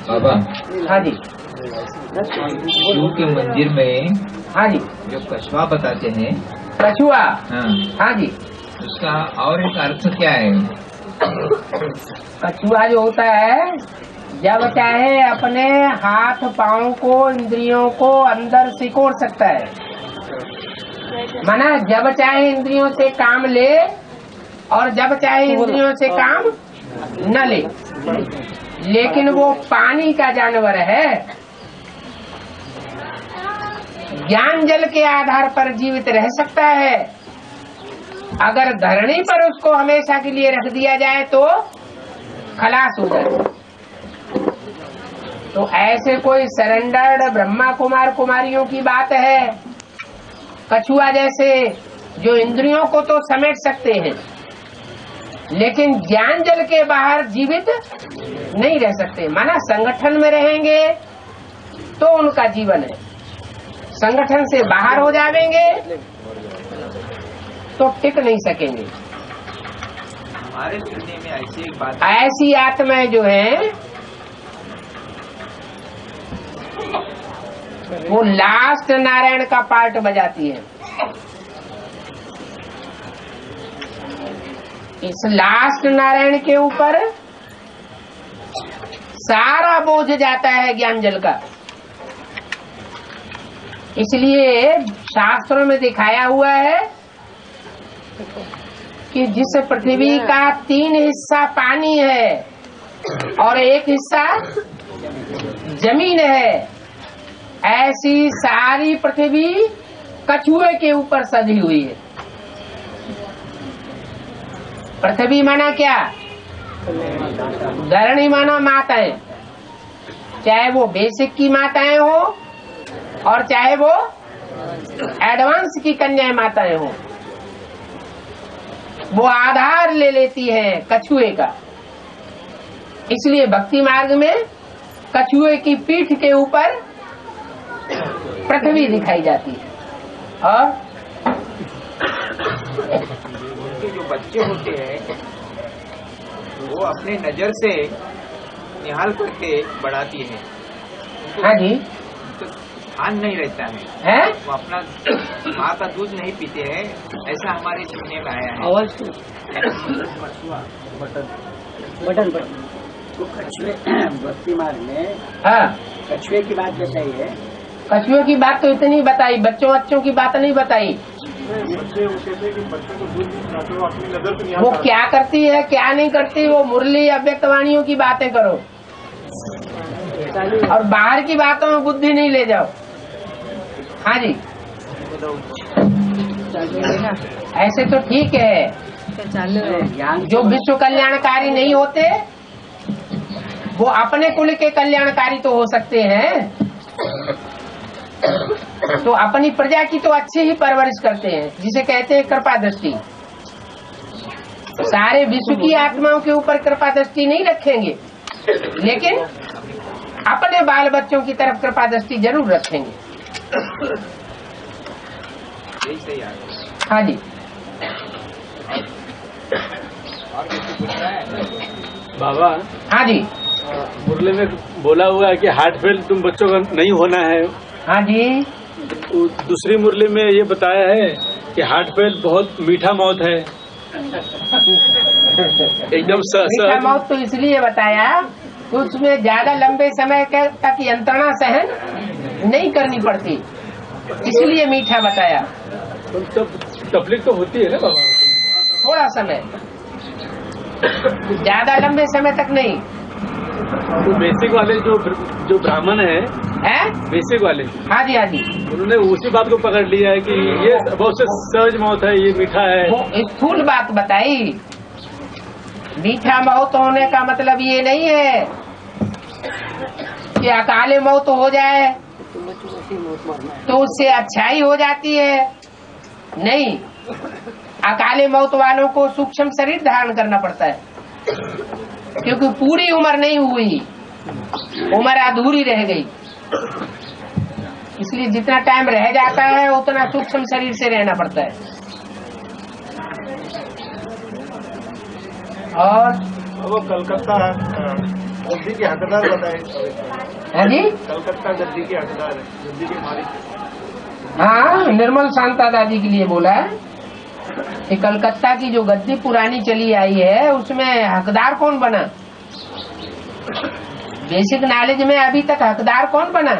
बाबा। हाँ जी। शिव के मंदिर में हाँ जी। जो कछुआ बताते हैं, कछुआ। हाँ हाँ जी। उसका और एक अर्थ क्या है? कछुआ जो होता है, जब चाहे अपने हाथ पांव को, इंद्रियों को अंदर सिकोड़ सकता है। माना जब चाहे इंद्रियों से काम ले और जब चाहे इंद्रियों से काम न ले, लेकिन वो पानी का जानवर है। ज्ञान जल के आधार पर जीवित रह सकता है। अगर धरणी पर उसको हमेशा के लिए रख दिया जाए तो खलास हो जाए। तो ऐसे कोई सरेंडर्ड ब्रह्मा कुमार कुमारियों की बात है। कछुआ जैसे जो इंद्रियों को तो समेट सकते हैं, लेकिन ज्ञान जल के बाहर जीवित नहीं रह सकते। माना संगठन में रहेंगे तो उनका जीवन है, संगठन से बाहर हो जाएंगे तो टिक नहीं सकेंगे। हमारे सुनने में ऐसी एक बात, ऐसी आत्माएं जो है वो लास्ट नारायण का पार्ट बजाती है। इस लास्ट नारायण के ऊपर सारा बोझ जाता है ज्ञान जल का। इसलिए शास्त्रों में दिखाया हुआ है कि जिस पृथ्वी का 3 हिस्सा पानी है और 1 हिस्सा जमीन है, ऐसी सारी पृथ्वी कछुए के ऊपर सजी हुई है। पृथ्वी माना क्या? धरणी माना माताएं, चाहे वो बेसिक की माताएं हो और चाहे वो एडवांस की कन्याएं माताएं हो, वो आधार ले लेती है कछुए का। इसलिए भक्ति मार्ग में कछुए की पीठ के ऊपर पृथ्वी दिखाई जाती है। और उनके जो बच्चे होते हैं वो अपने नजर से निहाल करके बढ़ाती है। हाँ जी। ध्यान नहीं रहता है, वो अपना माँ का दूध नहीं पीते हैं, ऐसा हमारे सुनने में आया है। बटन तो कछुए भक्ति मार्ग में हाँ, कछुए की बात बताइए। कछुए की बात तो इतनी बताई, बच्चों की बात नहीं बताई। बच्चे वो कहते हैं कि बच्चों को दूध नहीं पिलाते, वो अपनी नजर से नहीं वो क्या करती है क्या नहीं करती, वो मुरली अव्यक्तवाणियों की बातें करो और बाहर की बातों में बुद्धि नहीं ले जाओ। हाँ जी, ऐसे तो ठीक है। जो विश्व कल्याणकारी नहीं होते वो अपने कुल के कल्याणकारी तो हो सकते हैं, तो अपनी प्रजा की तो अच्छी ही परवरिश करते हैं, जिसे कहते हैं कृपा दृष्टि। सारे विश्व की आत्माओं के ऊपर कृपा दृष्टि नहीं रखेंगे, लेकिन अपने बाल बच्चों की तरफ कृपा दृष्टि जरूर रखेंगे। हाँ जी। बाबा। हाँ जी। मुरली में बोला हुआ है कि हार्ट फेल तुम बच्चों का नहीं होना है। हाँ जी। दूसरी मुरली में ये बताया है कि हार्ट फेल बहुत मीठा मौत है। एकदम मीठा मौत तो इसलिए बताया कि उसमें ज्यादा लंबे समय तक यंत्रणा सहन नहीं करनी पड़ती, इसलिए मीठा बताया। तकलीफ तो होती है ना बाबा, थोड़ा समय, ज्यादा लंबे समय तक नहीं। तो बेसिक वाले जो ब्राह्मण है बेसिक वाले, हाँ जी हाँ जी, उन्होंने उसी बात को पकड़ लिया है कि ये बहुत से सहज मौत है, ये मीठा है। वो स्थूल बात बताई। मीठा मौत होने का मतलब ये नहीं है कि अकाले मौत हो जाए तो उससे अच्छाई हो जाती है। नहीं, अकाले मौत वालों को सूक्ष्म शरीर धारण करना पड़ता है, क्योंकि पूरी उम्र नहीं हुई, उम्र अधूरी रह गई। इसलिए जितना टाइम रह जाता है उतना सूक्ष्म शरीर से रहना पड़ता है। और वो कलकत्ता गद्दी के हकदार बताए। है जी, कलकत्ता गद्दी के हकदार है, गद्दी के मालिक। हाँ, निर्मल शांता दादी के लिए बोला है कि कलकत्ता की जो गद्दी पुरानी चली आई है उसमें हकदार कौन बना। बेसिक नॉलेज में अभी तक हकदार कौन बना?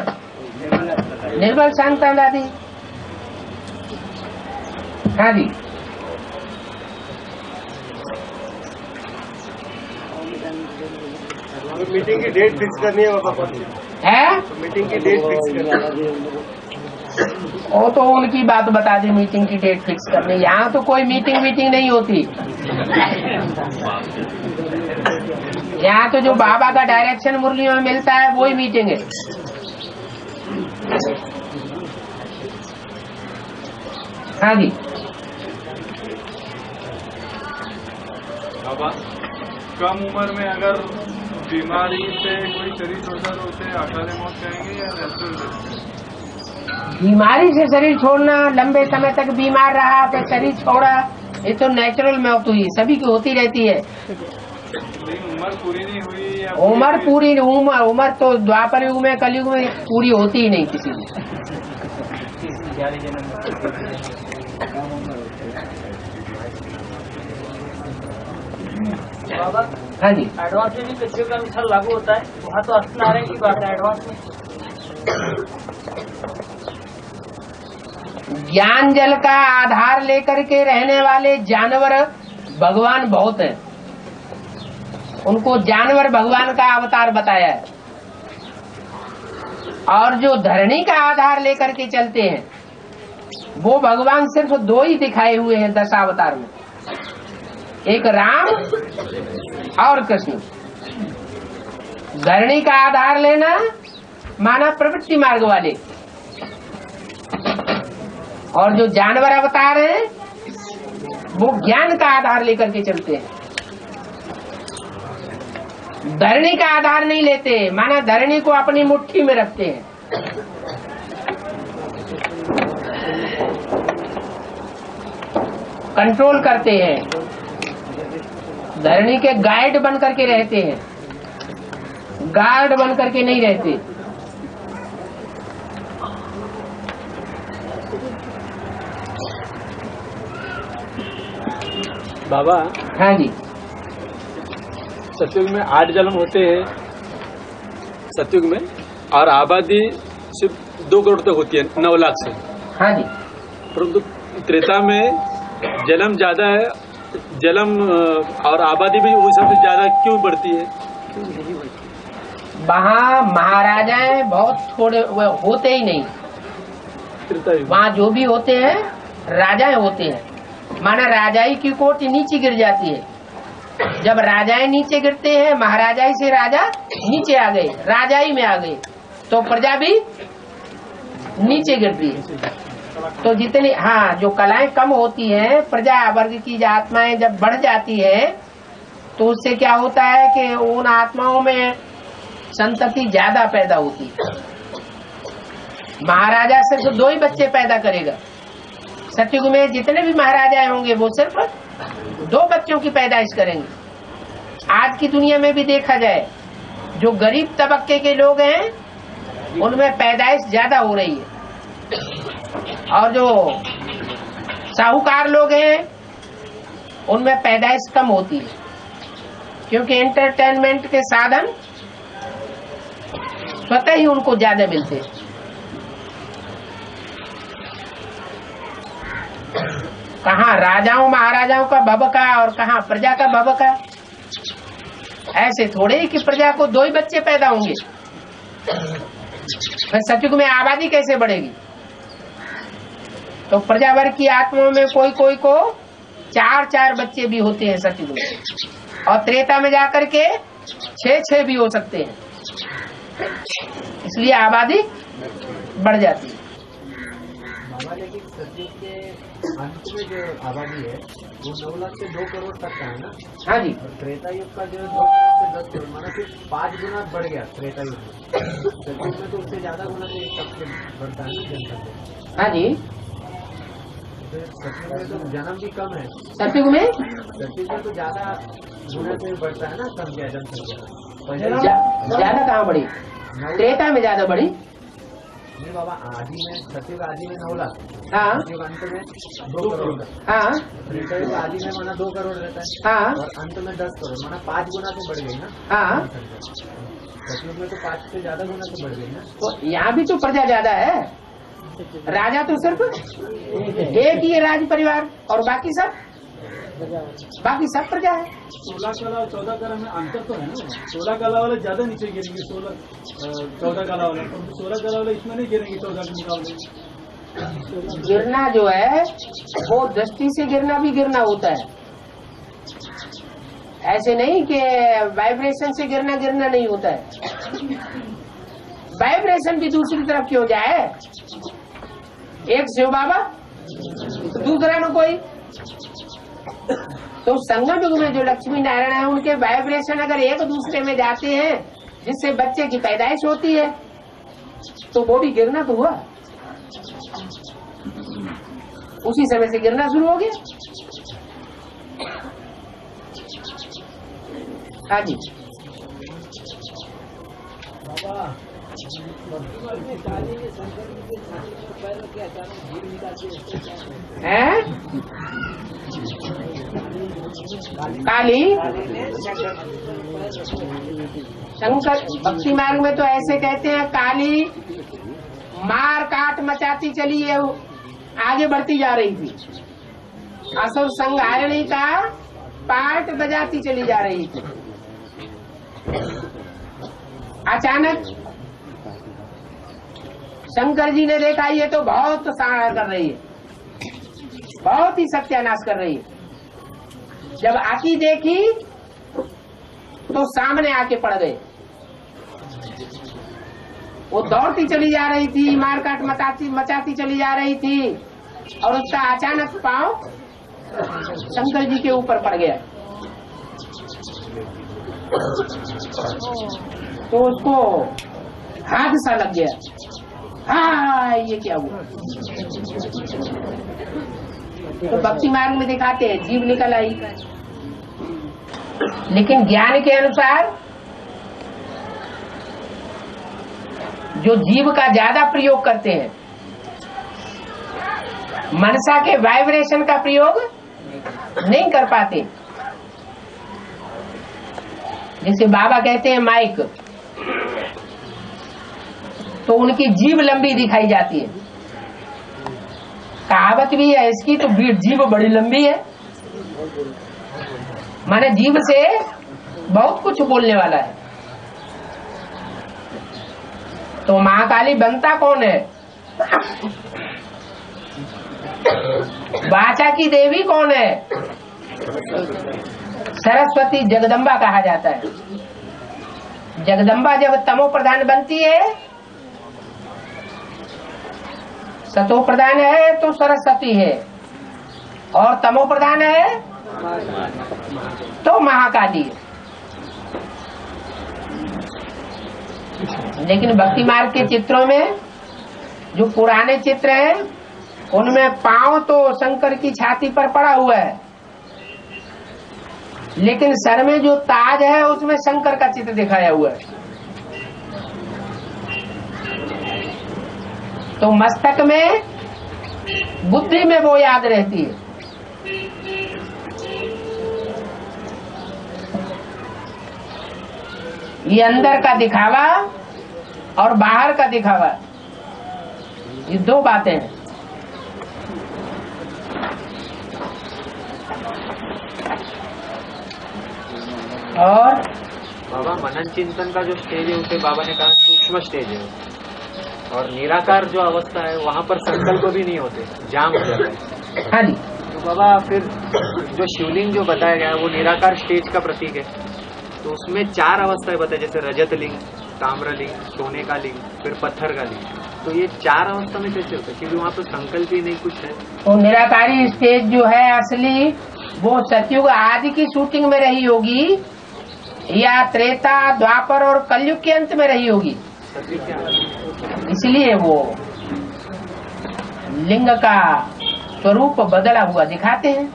निर्मल शांता दादी। हाँ जी, मीटिंग की डेट फिक्स करनी है बाबा, है मीटिंग की डेट फिक्स करनी है। वो तो उनकी बात बता दी, मीटिंग की डेट फिक्स करनी। यहाँ तो कोई मीटिंग नहीं होती। यहाँ तो जो बाबा का डायरेक्शन मुरलियों में मिलता है वही मीटिंग है। हाँ जी, बाबा कम उम्र में अगर बीमारी से कोई शरीर छोड़ता तो उसे अकाले मौत कहेंगे या नेचुरल? बीमारी से शरीर छोड़ना, लंबे समय तक बीमार रहा फिर शरीर छोड़ा, ये तो नेचुरल मौत हुई, सभी की होती रहती है। उम्र पूरी नहीं हुई या उम्र तो द्वापर युग में कलयुग में पूरी होती ही नहीं किसी की। बाबा हाँ जी, एडवांस में भी कच्चे का अनुसार लागू होता है, वहाँ तो अस्नारायण की बात है एडवांस में। ज्ञान जल का आधार लेकर के रहने वाले जानवर भगवान बहुत हैं, उनको जानवर भगवान का अवतार बताया है। और जो धरणी का आधार लेकर के चलते हैं वो भगवान सिर्फ दो ही दिखाए हुए हैं 10 अवतार में, एक राम और कृष्ण। धरणी का आधार लेना माना प्रवृत्ति मार्ग वाले, और जो जानवर अवतार हैं वो ज्ञान का आधार लेकर के चलते हैं, धरणी का आधार नहीं लेते, माना धरणी को अपनी मुट्ठी में रखते हैं। कंट्रोल करते हैं, धरणी के गाइड बन करके रहते हैं, गार्ड बन करके नहीं रहते। बाबा हाँ जी, सतयुग में 8 जन्म होते हैं सतयुग में, और आबादी सिर्फ 2 करोड़ तक होती है 9 लाख से। हाँ जी, परंतु त्रेता में जन्म ज्यादा है, जन्म और आबादी भी उस सबसे ज्यादा क्यों बढ़ती है? वहाँ महाराजाएं बहुत थोड़े होते ही नहीं, त्रेता युग वहाँ जो भी होते हैं राजाएं होते हैं, माना राजाई की कोटि नीचे गिर जाती है। जब राजाएं नीचे गिरते हैं, महाराजाई से राजा नीचे आ गए, राजाई में आ गए, तो प्रजा भी नीचे गिरती है। तो जितनी जो कलाएं कम होती हैं, प्रजा वर्ग की आत्माएं जब बढ़ जाती है तो उससे क्या होता है कि उन आत्माओं में संतति ज्यादा पैदा होती है। महाराजा सिर्फ 2 ही बच्चे पैदा करेगा, सतयुग में जितने भी महाराजा होंगे वो सिर्फ 2 बच्चों की पैदाइश करेंगे। आज की दुनिया में भी देखा जाए, जो गरीब तबके के लोग हैं उनमें पैदाइश ज्यादा हो रही है, और जो साहूकार लोग हैं उनमें पैदाइश कम होती है, क्योंकि एंटरटेनमेंट के साधन स्वतः ही उनको ज्यादा मिलते हैं। कहाँ राजाओं महाराजाओं का भबका और कहाँ प्रजा का भबका। ऐसे थोड़े ही कि प्रजा को 2 ही बच्चे पैदा होंगे, फिर सतयुग में आबादी कैसे बढ़ेगी? तो प्रजा वर्ग की आत्माओं में कोई को 4 बच्चे भी होते हैं सतयुग में, और त्रेता में जाकर के 6 भी हो सकते हैं, इसलिए आबादी बढ़ जाती है। बाबा लेकिन सतयुग के अंत में जो आबादी है वो 9 लाख से 2 करोड़ तक का है ना? हाँ जी, और त्रेता युग का जो 2 करोड़ से 10 करोड़, माना फिर 5 गुना बढ़ गया त्रेता युग में। सतयुग में तो उससे ज्यादा गुना से बढ़ता है ना जनसंख्या। हाँ जी, फिर सतयुग में तो जन्म भी कम है। सतयुग में तो ज्यादा गुना से बढ़ता है ना, कम क्या जनसंख्या ज्यादा कहाँ बढ़ी? त्रेता में ज्यादा बढ़ी। नहीं बाबा, आदि में सतयुग आदि में 9 लाख, हाँ सतयुग अंत में 2 करोड़, हाँ त्रेतायुग आदि में माना 2 करोड़ रहता है, हाँ और अंत में 10 करोड़, माना 5 गुना से बढ़ गई ना हाँ। सतयुग में तो 5 से ज्यादा गुना से बढ़ गई ना। तो यहाँ भी तो प्रजा ज्यादा है, राजा तो सिर्फ एक ही है राज परिवार, और बाकी सब प्रजा है। 16 कला और 14 कला में अंतर तो है ना। 16 कला वाले ज्यादा नीचे गिरेंगे, 14 कला वाले, 16 कला वाले इसमें नहीं गिरेंगे 14 के मुकाबले। गिरना जो है वो दृष्टि से गिरना भी गिरना होता है, ऐसे नहीं कि वाइब्रेशन से गिरना नहीं होता है। वाइब्रेशन भी दूसरी तरफ क्यों जाए? एक शिव बाबा दूसरा न कोई। तो संगम युग में जो लक्ष्मी नारायण है उनके वाइब्रेशन अगर एक दूसरे में जाते हैं जिससे बच्चे की पैदाइश होती है तो वो भी गिरना तो हुआ, उसी समय से गिरना शुरू हो गया। हाँ जी है काली शंकर भक्ति मार्ग में तो ऐसे कहते हैं, काली मार काट मचाती चली है, आगे बढ़ती जा रही थी। असुर संहारिणी का पाठ बजाती चली जा रही थी। अचानक शंकर जी ने देखा ये तो बहुत संहार कर रही है, बहुत ही सत्यानाश कर रही है। जब आती देखी तो सामने आके पड़ गए। वो दौड़ती चली जा रही थी, मारकाट मचाती चली जा रही थी, और उसका अचानक पांव शंकर जी के ऊपर पड़ गया। तो उसको हादसा लग गया। हाँ, ये क्या हुआ? तो भक्ति मार्ग में दिखाते हैं जीव निकल आई, लेकिन ज्ञान के अनुसार जो जीव का ज्यादा प्रयोग करते हैं, मनसा के वाइब्रेशन का प्रयोग नहीं कर पाते। जैसे बाबा कहते हैं माइक, तो उनकी जीभ लंबी दिखाई जाती है। कहावत भी है इसकी, तो जीभ बड़ी लंबी है, माने जीभ से बहुत कुछ बोलने वाला है। तो महाकाली बनता कौन है? वाचा की देवी कौन है? सरस्वती जगदम्बा कहा जाता है। जगदम्बा जब तमो प्रधान बनती है, सतो प्रधान है तो सरस्वती है, और तमो प्रधान है तो महाकाली है। लेकिन भक्ति मार्ग के चित्रों में, जो पुराने चित्र हैं, उनमें पांव तो शंकर की छाती पर पड़ा हुआ है, लेकिन सर में जो ताज है उसमें शंकर का चित्र दिखाया हुआ है। तो मस्तक में, बुद्धि में वो याद रहती है। ये अंदर का दिखावा और बाहर का दिखावा, ये दो बातें हैं। और बाबा, मनन चिंतन का जो स्टेज है उसे बाबा ने कहा सूक्ष्म स्टेज है, और निराकार जो अवस्था है वहाँ पर संकल्प भी नहीं होते, जाम हो जाता है। हाँ जी। तो बाबा फिर जो शिवलिंग जो बताया गया है वो निराकार स्टेज का प्रतीक है, तो उसमें 4 अवस्थाएं बताई, जैसे रजत लिंग, ताम्रलिंग, सोने का लिंग, फिर पत्थर का लिंग। तो ये 4 अवस्था में कैसे होता है? क्योंकि वहाँ तो संकल्प ही नहीं कुछ है। तो निराकारी स्टेज जो है असली, वो सतयुग आदि की शूटिंग में रही होगी, या त्रेता, द्वापर और कलयुग के अंत में रही होगी। सतयुग क्या? इसलिए वो लिंग का स्वरूप बदला हुआ दिखाते हैं।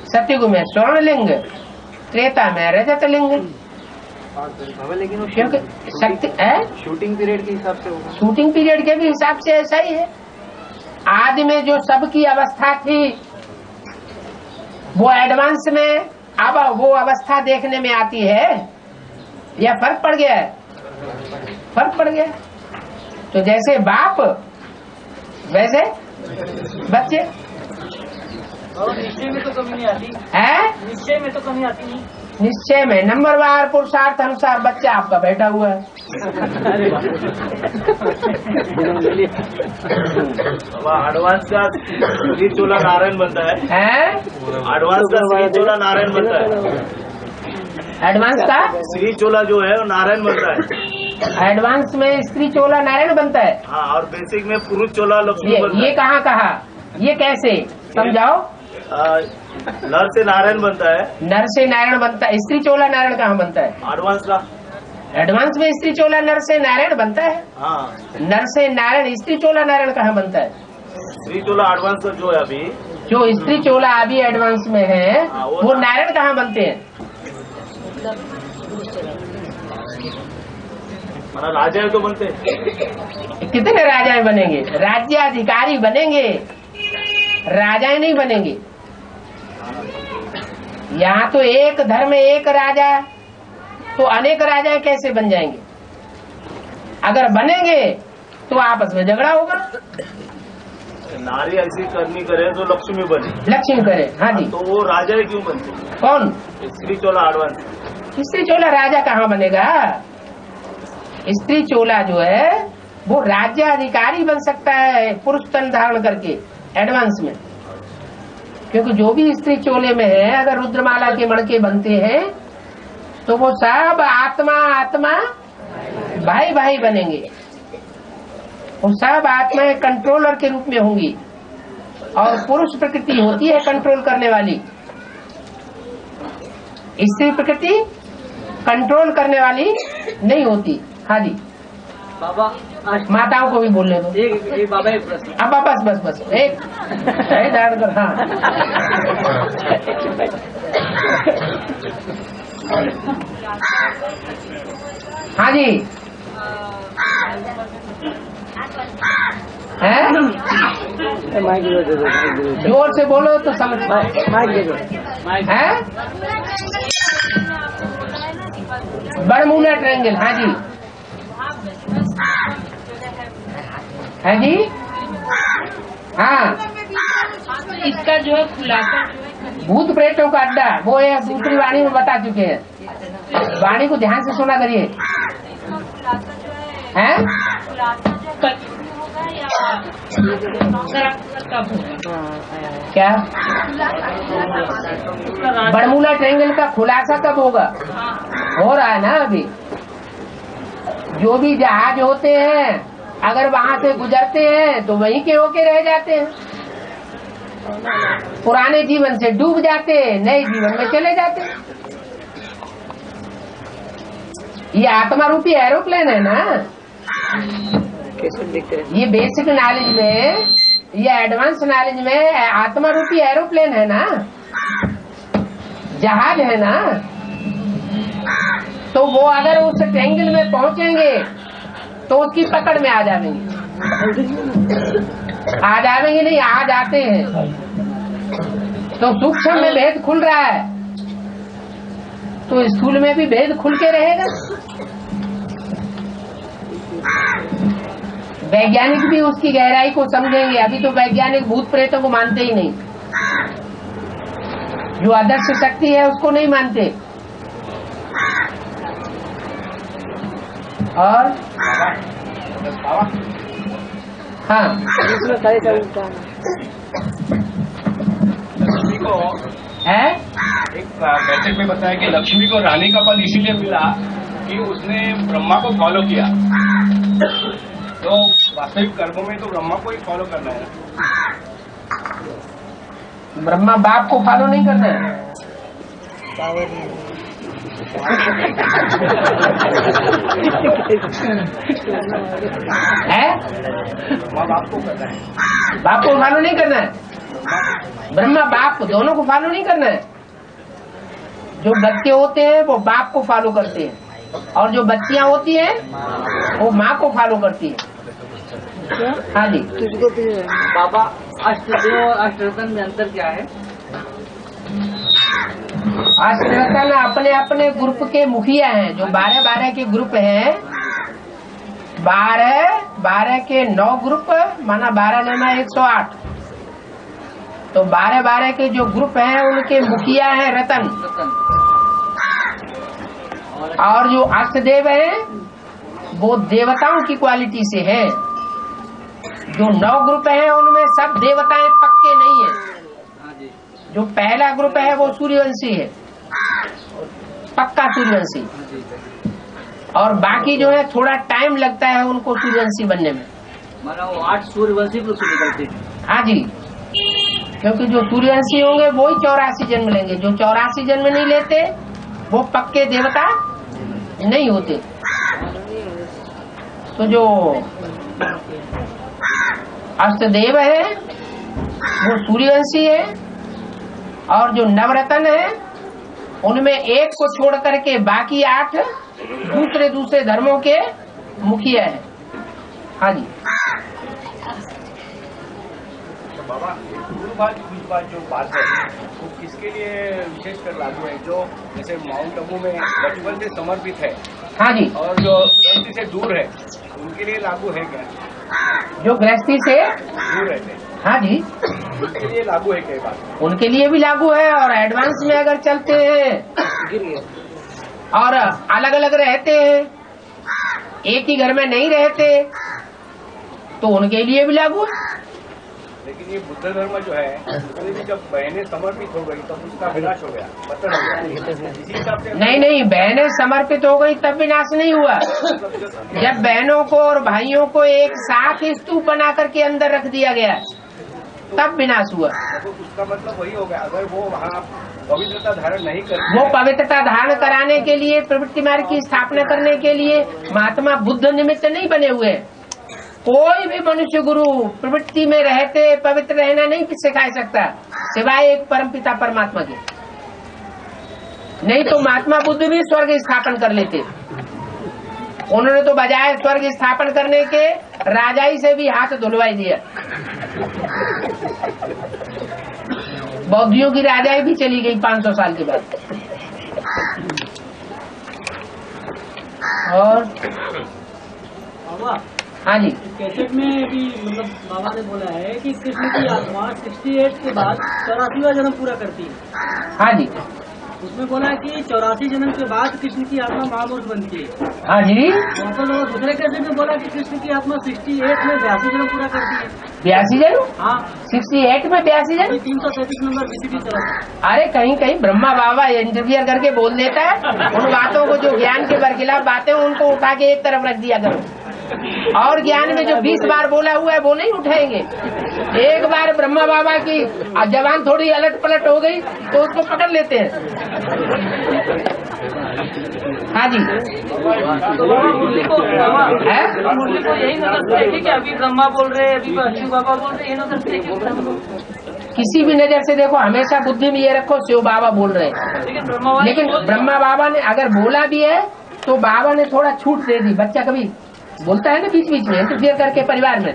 सतयुग में स्वर्णलिंग, त्रेता में रजत लिंग। लेकिन वो क्योंकि शक्ति है शूटिंग पीरियड के हिसाब से होगा। शूटिंग पीरियड के भी हिसाब से ऐसा ही है। आदि में जो सबकी अवस्था थी वो एडवांस में अब वो अवस्था देखने में आती है या फर्क पड़ गया है? फर्क पड़ गया। तो जैसे बाप वैसे बच्चे। और निश्चय में तो कमी नहीं आती है निश्चय में तो कमी आती नहीं। निश्चय में नंबरवार पुरुषार्थ अनुसार बच्चा आपका बैठा हुआ है। एडवांस का श्री चोला नारायण बनता है। एडवांस का श्री चोला नारायण बनता है। एडवांस का श्री चोला जो है वो नारायण बनता है। एडवांस में स्त्री चोला नारायण बनता है। हाँ, और बेसिक में पुरुष चोला लक्ष्मी बनता ये है। कहाँ कहा? ये कैसे समझाओ? नर से नारायण बनता है। नर से नारायण बनता है। स्त्री चोला नारायण कहाँ बनता है? एडवांस का एडवांस में स्त्री चोला नर से नारायण बनता है। हाँ, नर से नारायण स्त्री चोला नारायण कहाँ बनता है? श्री चोला एडवांस का जो है अभी, जो स्त्री चोला अभी एडवांस में है हाँ, वो नारायण कहाँ बनते हैं? राजा तो बनते हैं। कितने राजाएं बनेंगे? राज्याधिकारी बनेंगे, राजाएं नहीं बनेंगे। यहाँ तो एक धर्म एक राजा, तो अनेक राजाएं कैसे बन जाएंगे? अगर बनेंगे तो आपस में झगड़ा होगा। नारी ऐसी करनी करे तो लक्ष्मी बने। लक्ष्मी करे, हाँ जी। तो वो राजा ही क्यों बनते? कौन? श्री चोला एडवांस। स्त्री चोला राजा कहाँ बनेगा? स्त्री चोला जो है वो राज्याधिकारी बन सकता है पुरुष तन धारण करके एडवांस में। क्योंकि जो भी स्त्री चोले में है अगर रुद्रमाला के मणके बनते हैं तो वो सब आत्मा आत्मा भाई भाई बनेंगे। वो सब आत्माएं कंट्रोलर के रूप में होंगी और पुरुष प्रकृति होती है कंट्रोल करने वाली। स्त्री प्रकृति कंट्रोल करने वाली नहीं होती। हाँ जी बाबा आज माताओं को भी बोलने दो। एक बाबा एक प्रश्न। अब बस एक धारण कर। हाँ हाँ जी है जोर से बोलो तो समझ है। बरमूला ट्रायंगल, हाँ जी है जी। हाँ इसका जो है खुलासा भूत प्रेतों का अड्डा वो है, दूसरी वाणी में बता चुके हैं। वाणी को ध्यान से सुना करिए। हैं? क्या बरमूला ट्रायंगल का खुलासा कब होगा? हो रहा है ना अभी। जो भी जहाज होते हैं अगर वहाँ से गुजरते हैं तो वहीं के होके रह जाते हैं। पुराने जीवन से डूब जाते हैं, नए जीवन में चले जाते हैं। ये आत्मा रूपी एरोप्लेन है ना। ये बेसिक नॉलेज में, ये एडवांस नॉलेज में आत्मा रूपी एरोप्लेन है ना, जहाज है ना। तो वो अगर उस ट्रायंगल में पहुंचेंगे तो उसकी पकड़ में आ जाएंगे। नहीं, आ जाते हैं। तो सूक्ष्म में भेद खुल रहा है तो स्थूल में भी भेद खुल के रहेगा। वैज्ञानिक भी उसकी गहराई को समझेंगे। अभी तो वैज्ञानिक भूत प्रेतों को मानते ही नहीं, जो आदर्श शक्ति है उसको नहीं मानते। और हाँ लक्ष्मी को है एक बैठक में बताया कि लक्ष्मी को रानी का पद इसीलिए मिला कि उसने ब्रह्मा को फॉलो किया। तो वास्तविक कर्मों में तो ब्रह्मा को ही फॉलो करना है। ब्रह्मा बाप को फॉलो नहीं करना है। है बाप को करना है। बाप को फॉलो नहीं करना है। ब्रह्मा बाप दोनों को फॉलो नहीं करना है। जो बच्चे होते हैं वो बाप को फॉलो करते हैं और जो बच्चियां होती हैं वो माँ को फॉलो करती है। हाँ जी बाबा, अष्टदेव और अष्टरत्न में अंतर क्या है? अष्टरत्न अपने अपने ग्रुप के मुखिया हैं। जो 12 के ग्रुप हैं, 12 के 9 ग्रुप माना 12 9 108। तो 12 के जो ग्रुप हैं उनके मुखिया हैं रतन, और जो अष्टदेव हैं वो देवताओं की क्वालिटी से हैं। जो 9 ग्रुप हैं उनमें सब देवताएं पक्के नहीं है। जो पहला ग्रुप है वो सूर्यवंशी है, पक्का सूर्यवंशी, और बाकी जो है थोड़ा टाइम लगता है उनको सूर्यवंशी बनने में। माना वो 8 सूर्यवंशी पर से निकलते हैं। हाँ जी, क्योंकि जो सूर्यवंशी होंगे वो ही 84 जन्म लेंगे। जो 84 जन्म नहीं लेते वो पक्के देवता नहीं होते। तो जो अष्टदेव है वो सूर्यवंशी है, और जो नवरत्न है उनमें एक को छोड़ करके बाकी 8 दूसरे धर्मों के मुखिया है। हाँ जी तो बाबा, गुरुबाद जो बात है वो किसके लिए विशेष कर लागू है? जो जैसे माउंट आबू में बचपन से समर्पित है, हाँ जी, और जो गृहस्थी से दूर है उनके लिए लागू है क्या? जो गृहस्थी से दूर रहते हैं हाँ जी उनके लिए लागू है क्या बात? उनके लिए भी लागू है। और एडवांस में अगर चलते हैं और अलग अलग रहते हैं, एक ही घर में नहीं रहते, तो उनके लिए भी लागू है। लेकिन ये बुद्ध धर्म जो है उसमें भी जब बहनें समर्पित हो गई तब उसका विनाश हो गया, पतन हो गया। इसी हिसाब से नहीं, बहनें समर्पित हो गई तब विनाश नहीं हुआ। जब बहनों को और भाइयों को एक साथ स्तूप बना करके अंदर रख दिया गया तब विनाश हुआ। तो उसका मतलब वही हो गया, अगर वो वहाँ पवित्रता धारण नहीं करते, वो पवित्रता धारण कराने के लिए, प्रवृत्ति मार्ग की स्थापना करने के लिए महात्मा बुद्ध निमित्त नहीं बने हुए। कोई भी मनुष्य गुरु प्रवृत्ति में रहते पवित्र रहना नहीं सिखा सकता सिवाय एक परमपिता परमात्मा के। नहीं तो महात्मा बुद्ध भी स्वर्ग स्थापन कर लेते। उन्होंने तो बजाय स्वर्ग स्थापन करने के राजाई से भी हाथ धुलवाई दिया। बौद्धियों की राजाई भी चली गई 500 साल के बाद। और बाबा, हाँ जी, कैसेट में भी मतलब बाबा ने बोला है कि कृष्ण की आत्मा 68 के बाद 84वां जन्म पूरा करती है। हाँ जी, उसमें बोला है कि 84 जन्म के बाद कृष्ण की आत्मा महापुरुष बनती है। हाँ जी, वहाँ पर दूसरे कैसेट में बोला कि कृष्ण की आत्मा 68 में 82 जन्म पूरा करती है। 82 जन्म? हाँ, 68 में 82 जन्म? 333 नंबर बीसीडी चला। अरे कहीं ब्रह्मा बाबा इंटरफियर करके बोल देता है। उन बातों को जो ज्ञान के बरखिलाफ बातें उनको उठा के एक तरफ रख दिया करो, और ज्ञान में जो 20 बार बोला हुआ है वो नहीं उठाएंगे। एक बार ब्रह्मा बाबा की जबान थोड़ी अलट पलट हो गई तो उसको पकड़ लेते हैं। हाँ जी, मुरली को यही नजर से कि अभी ब्रह्मा बोल रहे हैं, अभी शिव बाबा बोल रहे हैं, ये नजर से किसी भी नजर से देखो, हमेशा बुद्धि में ये रखो शिव बाबा बोल रहे हैं। लेकिन ब्रह्मा बाबा ने अगर बोला भी है तो बाबा ने थोड़ा छूट दे दी। बच्चा कभी बोलता है ना बीच बीच में इंटरफियर करके परिवार में,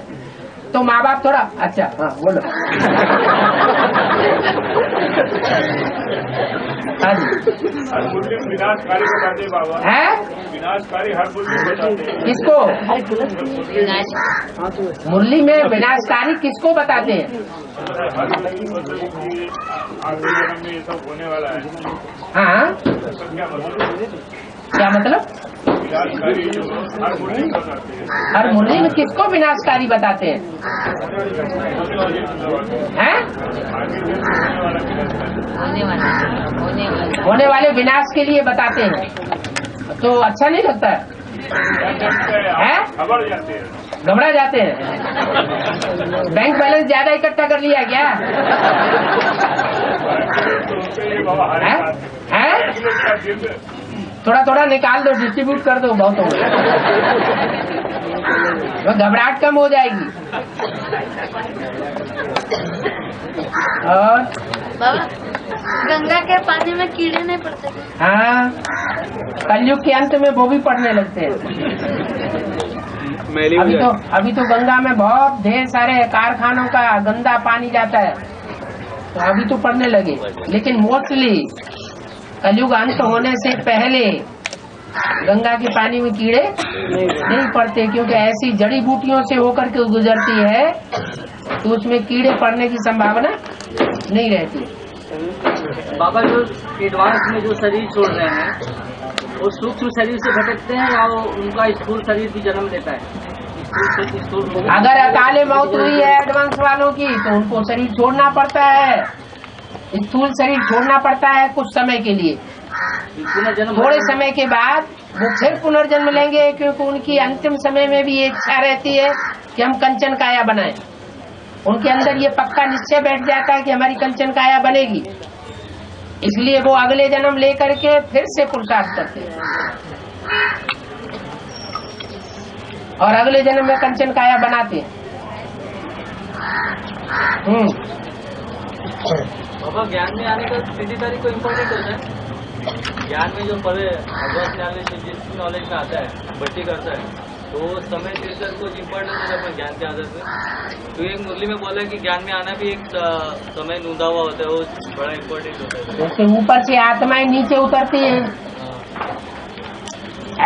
तो माँ बाप थोड़ा अच्छा हाँ बोलो। हाँ जी, हर मुस्लिम विनाशकारी बताते बाबा है विनाशकारी, हर मुस्लिम बताते। किसको? मुरली में विनाशकारी किसको बताते हैं? हर मुस्लिम मतलब कि आखिरी जन्म में ये सब होने वाला है। हाँ, क्या मतलब? क्या मतलब? विनाशकारी जो हर मुस्लिम बताते हैं। हर मुरली में किसको विनाशकारी बताते हैं? हैं? होने वाले विनाश के लिए बताते हैं, तो अच्छा नहीं लगता है? खबर जाते हैं, घबरा जाते हैं। बैंक बैलेंस ज्यादा इकट्ठा कर लिया क्या? हैं? थोड़ा थोड़ा निकाल दो, डिस्ट्रीब्यूट कर दो, बहुत हो गया, घबराहट कम हो जाएगी। और बाबा गंगा के पानी में कीड़े नहीं पड़ते? हाँ, कलयुग के अंत में वो भी पड़ने लगते हैं। अभी तो गंगा में बहुत ढेर सारे कारखानों का गंदा पानी जाता है, तो अभी तो पड़ने लगे। लेकिन मोस्टली कलयुग अंत होने से पहले गंगा के पानी में कीड़े नहीं पड़ते, क्योंकि ऐसी जड़ी बूटियों से होकर के गुजरती है तो उसमें कीड़े पड़ने की संभावना नहीं रहती। बाबा जो एडवांस में जो शरीर छोड़ रहे हैं वो सूक्ष्म शरीर से भटकते हैं या उनका स्थूल शरीर भी जन्म लेता है? अगर अकाले मौत हुई है एडवांस वालों की तो उनको शरीर छोड़ना पड़ता है, स्थूल शरीर छोड़ना पड़ता है कुछ समय के लिए। थोड़े समय के बाद वो फिर पुनर्जन्म लेंगे, क्योंकि उनकी अंतिम समय में भी ये इच्छा रहती है कि हम कंचन काया बनाएं। उनके अंदर ये पक्का निश्चय बैठ जाता है कि हमारी कंचन काया बनेगी, इसलिए वो अगले जन्म लेकर के फिर से पुरुषार्थ करते हैं और अगले जन्म में कंचन काया बनाते हैं। बाबा ज्ञान में आने का सीधी तारीख को इम्पोर्टेंट होता है। ज्ञान में जो पढ़े अभ्यास नॉलेज जिस नॉलेज में आता है भर्ती करता है तो समय शीर्षक को इम्पोर्टेंट होता है अपने ज्ञान के आधार से। तो एक मुरली में बोला कि ज्ञान में आना भी एक समय नूंदा हुआ होता है, वो बड़ा इम्पोर्टेंट होता है। जैसे ऊपर से आत्माएं नीचे उतरती हैं,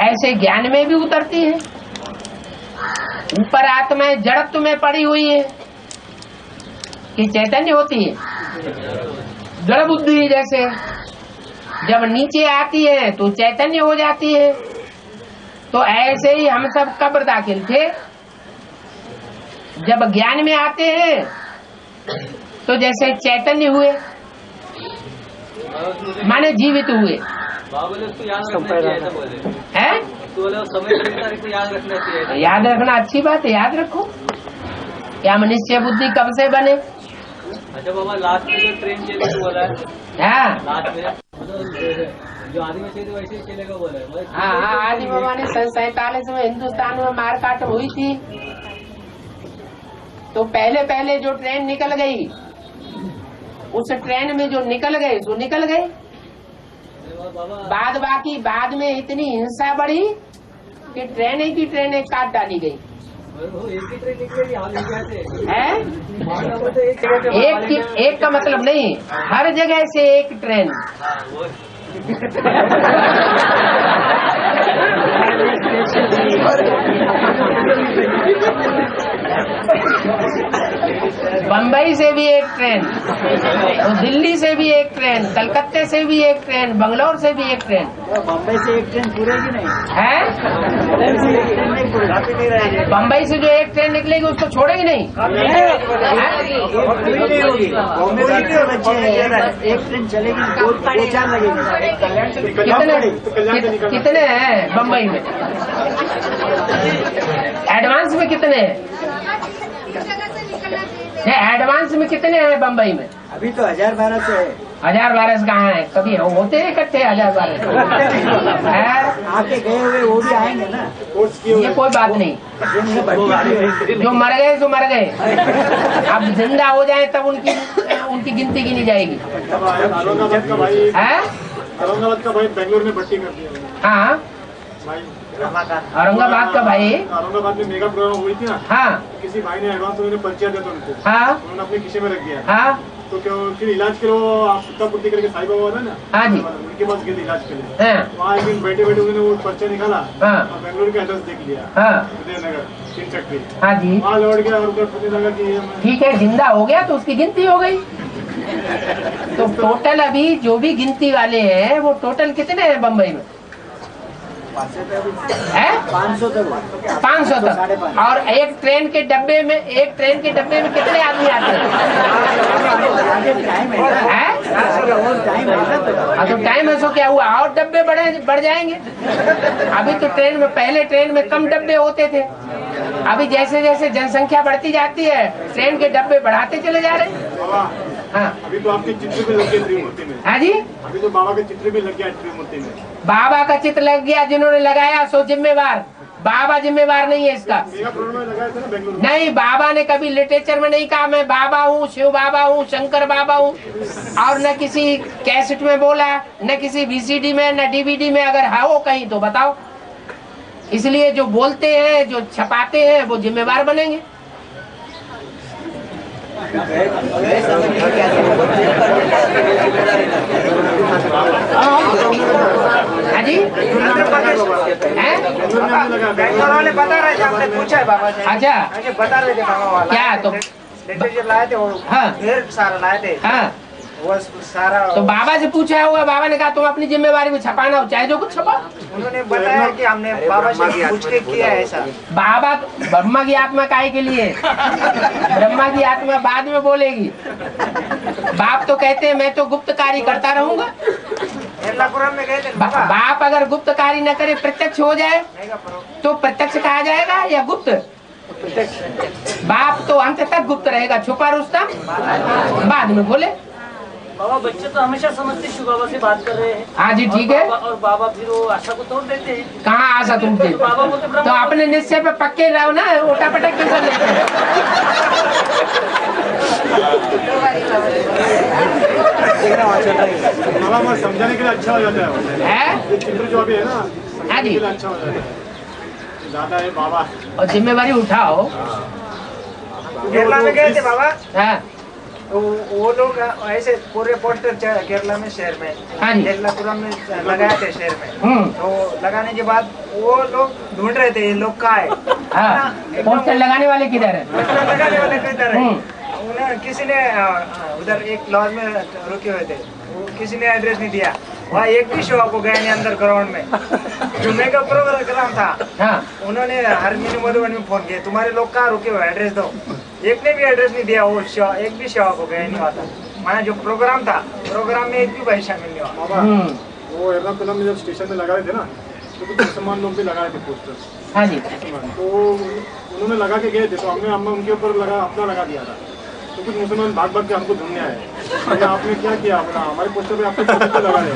ऐसे ज्ञान में भी उतरती हैं। ऊपर आत्माएं जड़त्व में पड़ी हुई है कि चैतन्य होती है, जड़ बुद्धि जैसे। जब नीचे आती है तो चैतन्य हो जाती है। तो ऐसे ही हम सब कब्र दाखिल थे, जब ज्ञान में आते हैं तो जैसे चैतन्य हुए, माने जीवित हुए हैं। याद रखना अच्छी बात है, याद रखो। क्या मनुष्य बुद्धि कब से बने? अच्छा बाबा, लास्ट में जो ट्रेन चले तो बोला है, हाँ लास्ट में जो आदि में चले वैसे ही चलेगा बोला है। हाँ, आदि बाबा ने 47 में हिंदुस्तान में मारकाट हुई थी, तो पहले जो ट्रेन निकल गई, उस ट्रेन में जो निकल गए तो निकल गए। बाद में इतनी हिंसा बढ़ी कि ट्रेनें की ट्रेनें काट डाली गई। एक का मतलब नहीं, हर जगह से एक ट्रेन। बम्बई से भी एक ट्रेन, तो दिल्ली से भी एक ट्रेन, कलकत्ते से भी एक ट्रेन, बंगलौर से भी एक ट्रेन। बम्बई से एक ट्रेन पूरेगी नहीं है? बम्बई से जो एक ट्रेन निकलेगी उसको छोड़ेगी नहीं। एक ट्रेन चलेगी, दो चार लगेगी। कितने हैं बम्बई में? एडवांस में कितने हैं? एडवांस में कितने हैं बम्बई में? अभी तो 1012 है। 1012 कहाँ है? कभी होते हैं इकट्ठे 1012 आके गए हुए वो भी आएंगे ना। ये कोई बात नहीं, जो मर गए सो मर गए, अब जिंदा हो जाए तब उनकी गिनती गिनी जाएगी। औरंगाबाद का भाई बेंगलोर में भर्ती कर दिया। हाँ, औरंगाबाद का भाई, औरंगाबाद में मेगा प्रोग्राम हुई थी ना। हाँ, किसी भाई ने एडवांस में पर्चिया दिया था उनको। हाँ, उन्होंने अपने खीसे में रख दिया। हाँ, तो क्या फिर इलाज के लिए आप सुत्ता पुर्ती करके साई बाबा था ना, हाँ जी, उनके पास गए थे इलाज के लिए। हाँ, वहाँ एक दिन बैठे बैठे उन्होंने वो पर्चा निकाला, हाँ, और बेंगलोर का एड्रेस देख लिया। हाँ, उदयनगर 3 फैक्ट्री। हाँ जी, वहाँ लौट गया और उधर पता लगा कि ठीक है, जिंदा हो गया तो उसकी गिनती हो गई। तो टोटल अभी जो भी गिनती वाले हैं वो टोटल कितने हैं बम्बई में? 500 तक। और एक ट्रेन के डब्बे में कितने आदमी आते हैं? तो टाइम है, सो क्या हुआ, और डब्बे बढ़ जाएंगे। अभी तो पहले ट्रेन में कम डब्बे होते थे, अभी जैसे जैसे जनसंख्या बढ़ती जाती है ट्रेन के डब्बे बढ़ाते चले जा रहे हैं। हाँ, अभी तो आपके चित्र भी लग गया त्रिमूर्ति में। हाँ जी, अभी तो बाबा के चित्र भी लग गया त्रिमूर्ति में। बाबा का चित्र लग गया, जिन्होंने लगाया सो जिम्मेवार। बाबा जिम्मेवार नहीं है इसका। नहीं, बाबा ने कभी लिटरेचर में नहीं कहा मैं बाबा हूँ, शिव बाबा हूँ, शंकर बाबा हूँ, और न किसी कैसेट में बोला, न किसी VCD में, न DVD में। अगर है वो कहीं तो बताओ। इसलिए जो बोलते हैं, जो छपाते हैं, वो जिम्मेवार बनेंगे। हाँ जी, बैंगलोर वाले बता रहे थे, आपने पूछा है बाबा से। अच्छा, बता रहे थे बाबा वाला क्या? तो लिटरेचर लाए थे वो, हाँ, ढेर सारा लाए थे। हाँ, वो सारा तो बाबा से पूछा होगा, बाबा ने कहा तुम अपनी जिम्मेवारी में छपाना हो, चाहे जो कुछ छपा। उन्होंने बताया कि हमने बाबा से पूछ के किया है ऐसा। बाबा ब्रह्मा की आत्मा काहे के लिए? ब्रह्मा की आत्मा बाद में बोलेगी। बाप तो कहते हैं मैं तो गुप्त कार्य करता रहूंगा। एर्नाकुलम में गए थे बाप अगर गुप्त कार्य न करे, प्रत्यक्ष हो जाए तो प्रत्यक्ष कहा जाएगा या गुप्त? बाप तो अंत तक गुप्त रहेगा, छुपा रुस्तम बाद में बोले। बाबा बच्चे तो हमेशा समझते शिव बाबा से बात कर रहे हैं। हाँ जी, ठीक है। और बाबा फिर वो आशा को तोड़ देते हैं। कहाँ आशा तोड़ते? बाबा बोलते तो अपने निश्चय पे पक्के रहो ना, उठा पटक क्यों कर लेते हैं? बाबा समझाने के लिए अच्छा हो जाता है, चित्र जो अभी है ना, हाँ जी, अच्छा हो जाता है, ज्यादा है बाबा। और जिम्मेवारी उठाओ। केरला में गए थे बाबा, हाँ, तो वो लोग ऐसे पूरे पोस्टर केरला में शहर में, हाँ जी, एर्नाकुलम में लगाए थे शहर में। तो लगाने के बाद वो लोग ढूंढ रहे थे ये लोग कहाँ है। हाँ, पोस्टर लगाने वाले किधर है? पोस्टर लगाने वाले किधर है? उन्हें किसी ने उधर एक लॉज में रुके हुए थे, वो किसी ने एड्रेस नहीं दिया। वहाँ एक भी शो आपको गया नहीं अंदर ग्राउंड में, जुम्मे का प्रोग्राम था। हाँ, उन्होंने हर मिनी मधुबन में फोन किया, तुम्हारे लोग कहाँ रुके हुए, एड्रेस दो। एक ने भी एड्रेस नहीं दिया। वो शो एक भी शो को गया नहीं हुआ था। माना जो प्रोग्राम था, प्रोग्राम में एक भी भाई शामिल नहीं हुआ। वो एर्नाकुलम में जब स्टेशन में लगाए थे ना, तो कुछ मुसलमान लोग भी लगाए थे पोस्टर। हाँ जी, तो उन्होंने लगा के गए थे, तो हमने उनके ऊपर अपना लगा दिया था। तो कुछ मुसलमान भाग भाग के हमको ढूंढने आए, आपने क्या किया, बोला हमारे पोस्टर पे आपके फोटो लगा रहे।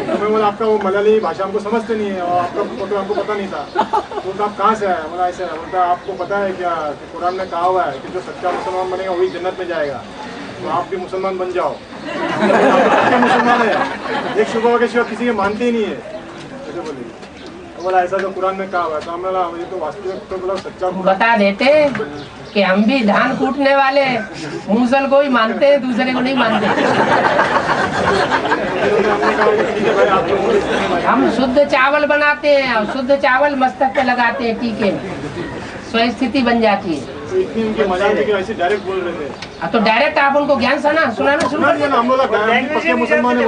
तो मैं बोला आपका वो मलयाली भाषा हमको समझते नहीं है और आपका फोटो हमको पता नहीं था। तो आप कहाँ से आए? बोला ऐसे है। बोलता आपको पता है क्या कि कुरान में कहा हुआ है कि जो सच्चा मुसलमान बनेगा वही जन्नत में जाएगा, तो आप भी मुसलमान बन जाओ। मुसलमान है, एक शुभ के शिवा किसी के मानते ही नहीं है, ऐसे बोले। बोला ऐसा जो कुरान में कहा हुआ है, तो हमने बोला ये तो वास्तविक तो बोला सच्चा बता देते कि हम भी धान कूटने वाले मूसल को ही मानते हैं, दूसरे को नहीं मानते। हम शुद्ध चावल बनाते हैं और शुद्ध चावल मस्तक पे लगाते हैं, टीके में स्वस्थिति बन जाती है। तो इतनी उनकी मजाक थी कि ऐसे डायरेक्ट बोल रहे थे। तो डायरेक्ट आप उनको ज्ञान सुनाना शुरू कर हम लोग पक्के मुसलमान है,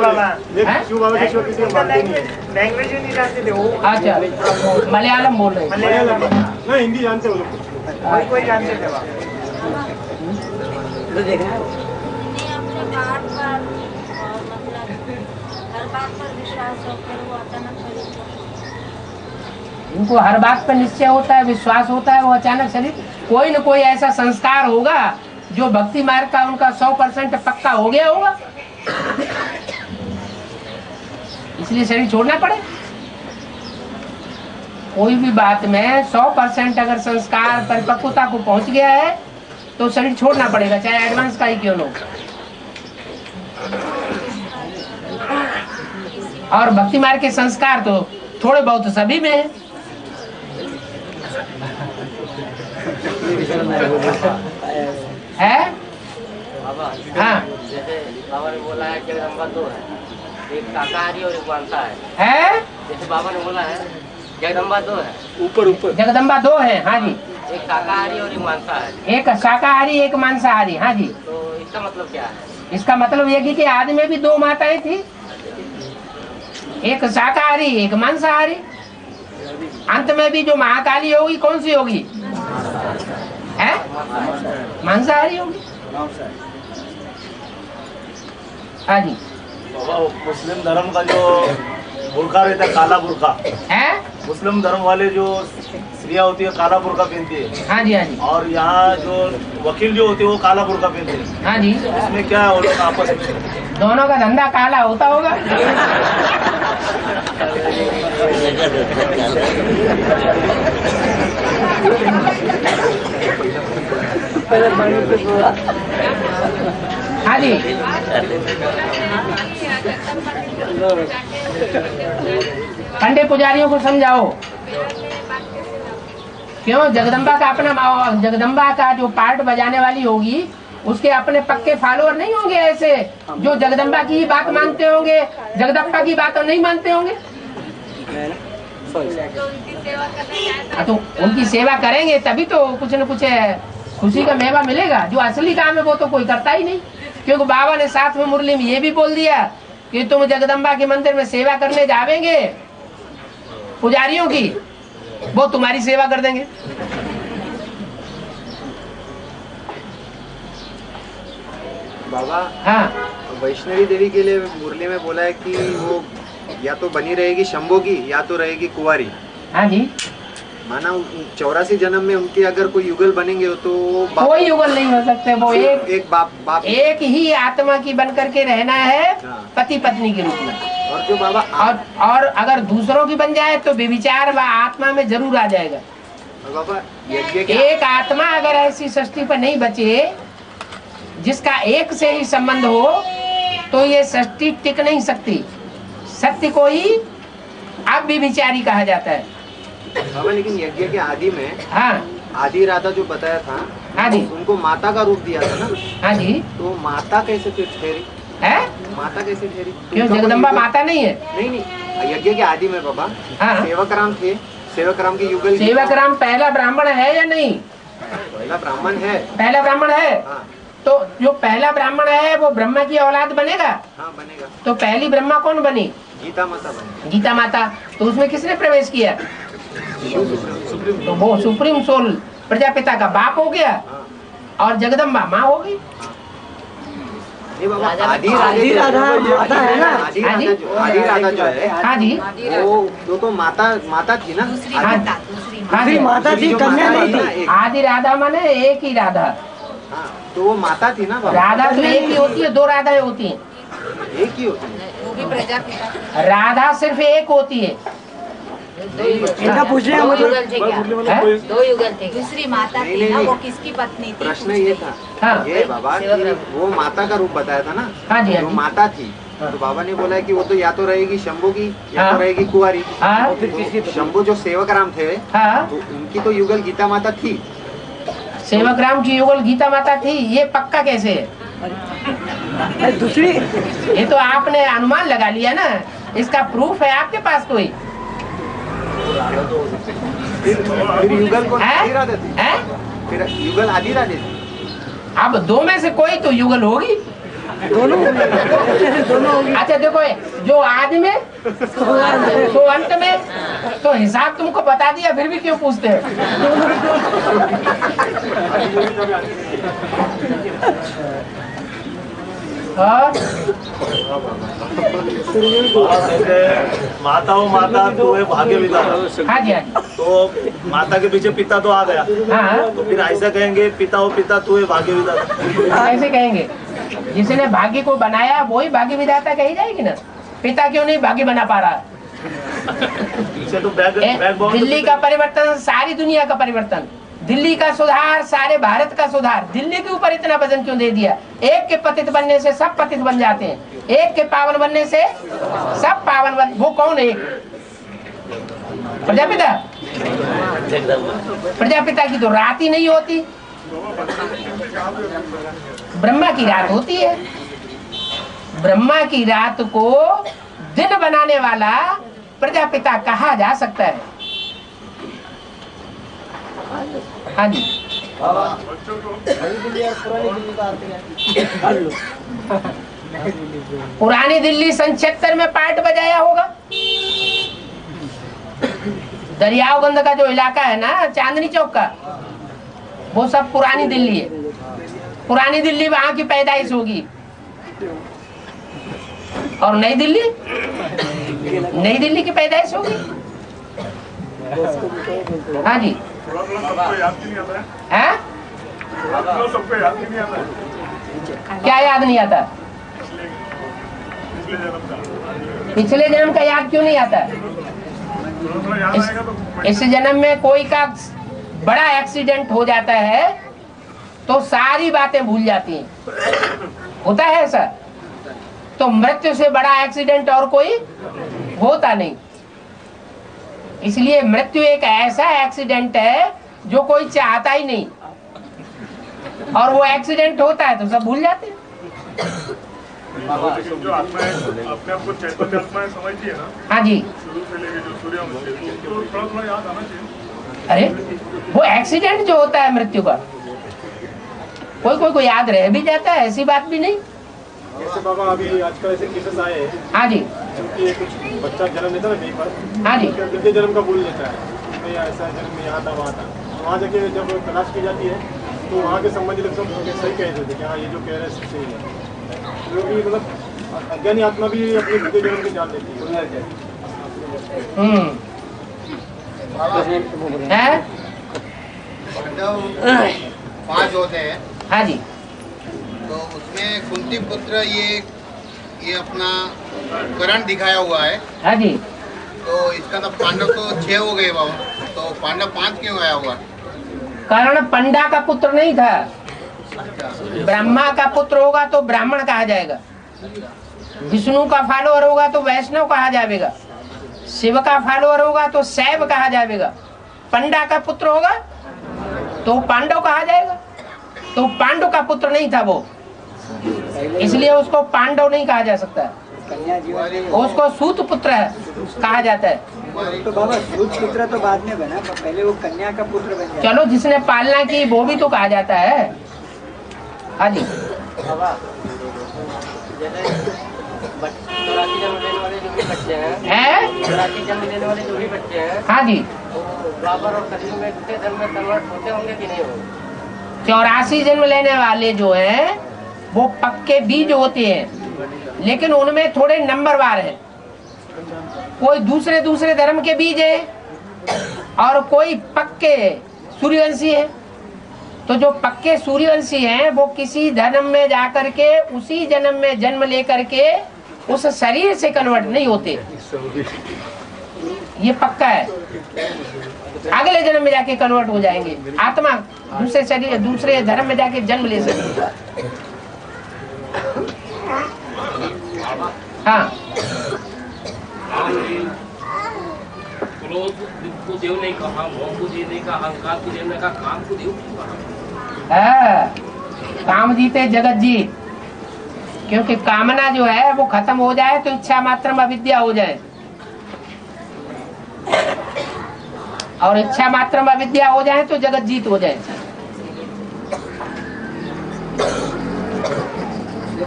लैंग्वेज नहीं जानते थे वो। अच्छा, मलयालम बोल रहे हैं? मलयालम नहीं, हिंदी जानते हो लोग, कोई जानते थे वहाँ। नहीं, हमने बार-बार मतलब हर बात पर विश्वास रखकर वो अचानक शरीर इनको हर बात पर निश्चय होता है, विश्वास होता है, वो अचानक शरीर कोई न कोई ऐसा संस्कार होगा जो भक्ति मार्ग का उनका 100% पक्का हो गया होगा, इसलिए शरीर छोड़ना पड़े। कोई भी बात में 100% अगर संस्कार परिपक्वता को पहुंच गया है तो शरीर छोड़ना पड़ेगा, चाहे एडवांस का ही क्यों न हो। और भक्ति मार्ग के संस्कार तो थोड़े बहुत सभी में है। है? हाँ, जैसे बाबा ने बोला है जगदम्बा दो है, एक शाकाहारी और एक मांसाहारी है। जैसे बाबा ने बोला है जगदम्बा दो है, ऊपर जगदम्बा दो है। हाँ जी, एक शाकाहारी और एक मांसाहारी। एक शाकाहारी एक मांसाहारी। हाँ जी, तो इसका मतलब क्या है? इसका मतलब ये कि आदि में भी दो माताएं थी, एक शाकाहारी एक मांसाहारी। अंत में भी जो महाकाली होगी कौन सी होगी? है मांसाहारी होगी। हाँ जी, मुस्लिम धर्म का जो बुर्का रहता है, काला बुर्का है, मुस्लिम धर्म वाले जो स्त्रियाँ होती है काला बुर्का पहनती है। हाँ जी, हाँ जी। और यहाँ जो वकील जो होते हैं वो काला बुर्का पहनते हैं। हाँ जी, इसमें क्या है वो लोग आपस में दोनों का धंधा काला होता होगा। हाँ जी, पंडे पुजारियों को समझाओ। क्यों? जगदम्बा का अपना, जगदम्बा का जो पार्ट बजाने वाली होगी उसके अपने पक्के फॉलोअर नहीं होंगे ऐसे जो जगदम्बा की ही बात मानते होंगे, जगदम्बा की बात नहीं मानते होंगे। तो उनकी सेवा करेंगे तभी तो कुछ न कुछ खुशी का मेवा मिलेगा। जो असली काम है वो तो कोई करता ही नहीं, क्योंकि बाबा ने साथ में मुरली में ये भी बोल दिया कि तुम जगदम्बा के मंदिर में सेवा करने जावेंगे पुजारियों की, वो तुम्हारी सेवा कर देंगे। बाबा, हाँ, वैष्णवी देवी के लिए मुरली में बोला है कि वो या तो बनी रहेगी शंभो की या तो रहेगी कुंवारी। हाँ जी, माना 84 जन्म में उनके अगर कोई युगल बनेंगे तो कोई युगल नहीं हो सकते। वो एक बाप एक ही आत्मा की बन करके रहना है, पति पत्नी के रूप में। और जो बाबा और अगर दूसरों की बन जाए तो बेविचार व आत्मा में जरूर आ जाएगा। बाबा एक आत्मा अगर ऐसी सृष्टि पर नहीं बचे जिसका एक से ही संबंध हो तो ये सृष्टि टिक नहीं सकती। सत्य को ही अब भी विचारी कहा जाता है। बाबा, लेकिन यज्ञ के आदि में, हाँ, आदि राधा जो बताया था, हाँ जी, उनको माता का रूप दिया था ना। हाँ जी, तो माता कैसे फिर ठहरी है? माता कैसे ठहरी? क्यों जगदम्बा माता नहीं है? नहीं, यज्ञ के आदि में बाबा, हाँ, सेवक राम थे, सेवक राम के युगल। सेवक राम पहला ब्राह्मण है या नहीं? पहला ब्राह्मण है। पहला ब्राह्मण है। हाँ। तो जो पहला ब्राह्मण है वो ब्रह्मा की औलाद बनेगा। हाँ, बनेगा। तो पहली ब्रह्मा कौन बनी? गीता माता बनी। गीता माता। तो उसमें किसने प्रवेश किया? तो वो सुप्रीम सोल प्रजापिता का बाप हो गया और जगदम्बा माँ हो गई। आदि राधा है ना, आदि राधा जो है, हाँ जी, वो तो माता थी ना। हाँ जी, माता थी, कन्या नहीं थी। आदि राधा माने एक ही राधा। हाँ, तो वो माता थी ना। राधा तो एक ही होती है, दो राधाएं होती हैं। एक ही होती है, वो भी प्रजापिता। राधा सिर्फ एक होती है। पूछ रहे हैं, दो युगल थे। दूसरी माता थी ना, वो किसकी पत्नी थी? प्रश्न ये था, हाँ, ये बाबा वो माता का रूप बताया था ना। हाँ जी, जो माता थी, तो बाबा ने बोला है कि वो तो या तो रहेगी शंभू की या तो रहेगी कुंवारी। तो शंभू जो सेवक राम थे, तो उनकी तो युगल गीता माता थी। सेवक राम की युगल गीता माता थी, ये पक्का कैसे है? दूसरी ये तो आपने अनुमान लगा लिया ना, इसका प्रूफ है आपके पास कोई? फिर युगल को आदि राधा थी। फिर युगल आदि राधा थी। अब दो में से कोई तो युगल होगी। दोनों होगी। अच्छा देखो, जो आदि में तो अंत में, तो हिसाब तुमको बता दिया फिर भी क्यों पूछते हो? माता हो माता तू है भाग्य विधाता। हाँ जी, हाँ जी। तो माता के पीछे पिता तो आ गया। हाँ, तो फिर ऐसा कहेंगे पिता हो पिता तू है भाग्य विधाता। ऐसे कहेंगे, जिसने भाग्य को बनाया वही भाग्य विधाता कही जाएगी ना। पिता क्यों नहीं भाग्य बना पा रहा? तो दिल्ली का परिवर्तन, सारी दुनिया का परिवर्तन, दिल्ली का सुधार, सारे भारत का सुधार, दिल्ली के ऊपर इतना वजन क्यों दे दिया? एक के पतित बनने से सब पतित बन जाते हैं, एक के पावन बनने से सब पावन बन। वो कौन है? प्रजापिता। प्रजापिता की तो रात ही नहीं होती, ब्रह्मा की रात होती है। ब्रह्मा की रात को दिन बनाने वाला प्रजापिता कहा जा सकता है। हाँ जी, पुरानी दिल्ली सन 76 में पार्ट बजाया होगा। दरियागंज का जो इलाका है ना, चांदनी चौक का, वो सब पुरानी दिल्ली है। पुरानी दिल्ली वहां की पैदाइश होगी। और नई दिल्ली, नई दिल्ली की पैदाइश होगी। हाँ जी, है? क्या याद नहीं आता? पिछले जन्म का याद क्यों नहीं आता? इस जन्म में कोई का बड़ा एक्सीडेंट हो जाता है तो सारी बातें भूल जाती हैं, होता है ऐसा? तो मृत्यु से बड़ा एक्सीडेंट और कोई होता नहीं। इसलिए मृत्यु एक ऐसा एक्सीडेंट है जो कोई चाहता ही नहीं, और वो एक्सीडेंट होता है तो सब भूल जाते हैं। जो आत्मा अपने आप को चैतन्य आत्मा समझती है ना, हाँ जी, शुरू से लेके जो सूर्य तो थोड़ा याद आना चाहिए। अरे वो एक्सीडेंट जो होता है मृत्यु का, कोई को याद रह भी जाता है, ऐसी बात भी नहीं। जैसे बाबा अभी आजकल ऐसे केसेस आए हैं, हाँ जी, क्योंकि कुछ बच्चा जन्म लेता है कहीं पर, हाँ जी, द्वितीय जन्म का भूल लेता है, नहीं ऐसा जन्म में यहाँ था वहाँ था, वहाँ जाके जब तलाश की जाती है तो वहाँ के संबंधी लोग सब सही कह देते कि हाँ ये जो कह रहे हैं सही है। जो भी मतलब अज्ञानी आत्मा भी अपने द्वितीय जन्म की जान लेती है। 5 होते हैं, हाँ जी, तो उसमें कुंती पुत्र ये अपना करण दिखाया हुआ है। हाँ जी, तो इसका तो पांडव तो 6 हो गए बाबा, तो पांडव 5 क्यों आया हुआ? कर्ण पंडा का पुत्र नहीं था, ब्रह्मा का पुत्र होगा तो ब्राह्मण कहा जाएगा, विष्णु का फॉलोअर होगा तो वैष्णव कहा जाएगा, शिव का फॉलोअर होगा तो शैव कहा जाएगा, पंडा का पुत्र होगा तो पांडव कहा जाएगा। तो पांडव का पुत्र नहीं था वो, इसलिए उसको पांडव नहीं कहा जा सकता, उसको सूत पुत्र कहा जाता है। तो बाबा सूत पुत्र तो बाद में बना, पहले वो कन्या का पुत्र बन गया। चलो जिसने पालना की वो भी तो कहा जाता है। हाँ जी, जन्म लेने वाले जो भी बच्चे हैं, जन्म लेने वाले जो भी बच्चे हैं, हाँ जी, द्वापर और कलयुग में दूसरे धर्म में कन्वर्ट होते होंगे कि नहीं होंगे? 84 जन्म लेने वाले जो हैं वो पक्के बीज होते हैं, लेकिन उनमें थोड़े नंबरवार है। कोई दूसरे धर्म के बीज है और कोई पक्के सूर्यवंशी है। तो जो पक्के सूर्यवंशी हैं वो किसी धर्म में जाकर के उसी जन्म में जन्म लेकर के उस शरीर से कन्वर्ट नहीं होते, ये पक्का है। अगले जन्म में जाके कन्वर्ट हो जाएंगे, आत्मा दूसरे शरीर दूसरे धर्म में जाके जन्म ले सकती। हाँ, क्रोध को देव नहीं कहा, मोह को देव नहीं कहा, अहंकार को देव नहीं कहा, काम को देव क्यों कहा? काम जीते जगत जीत, क्योंकि कामना जो है वो खत्म हो जाए तो इच्छा मात्र में अविद्या हो जाए, और इच्छा मात्र में अविद्या हो जाए तो जगत जीत हो जाए।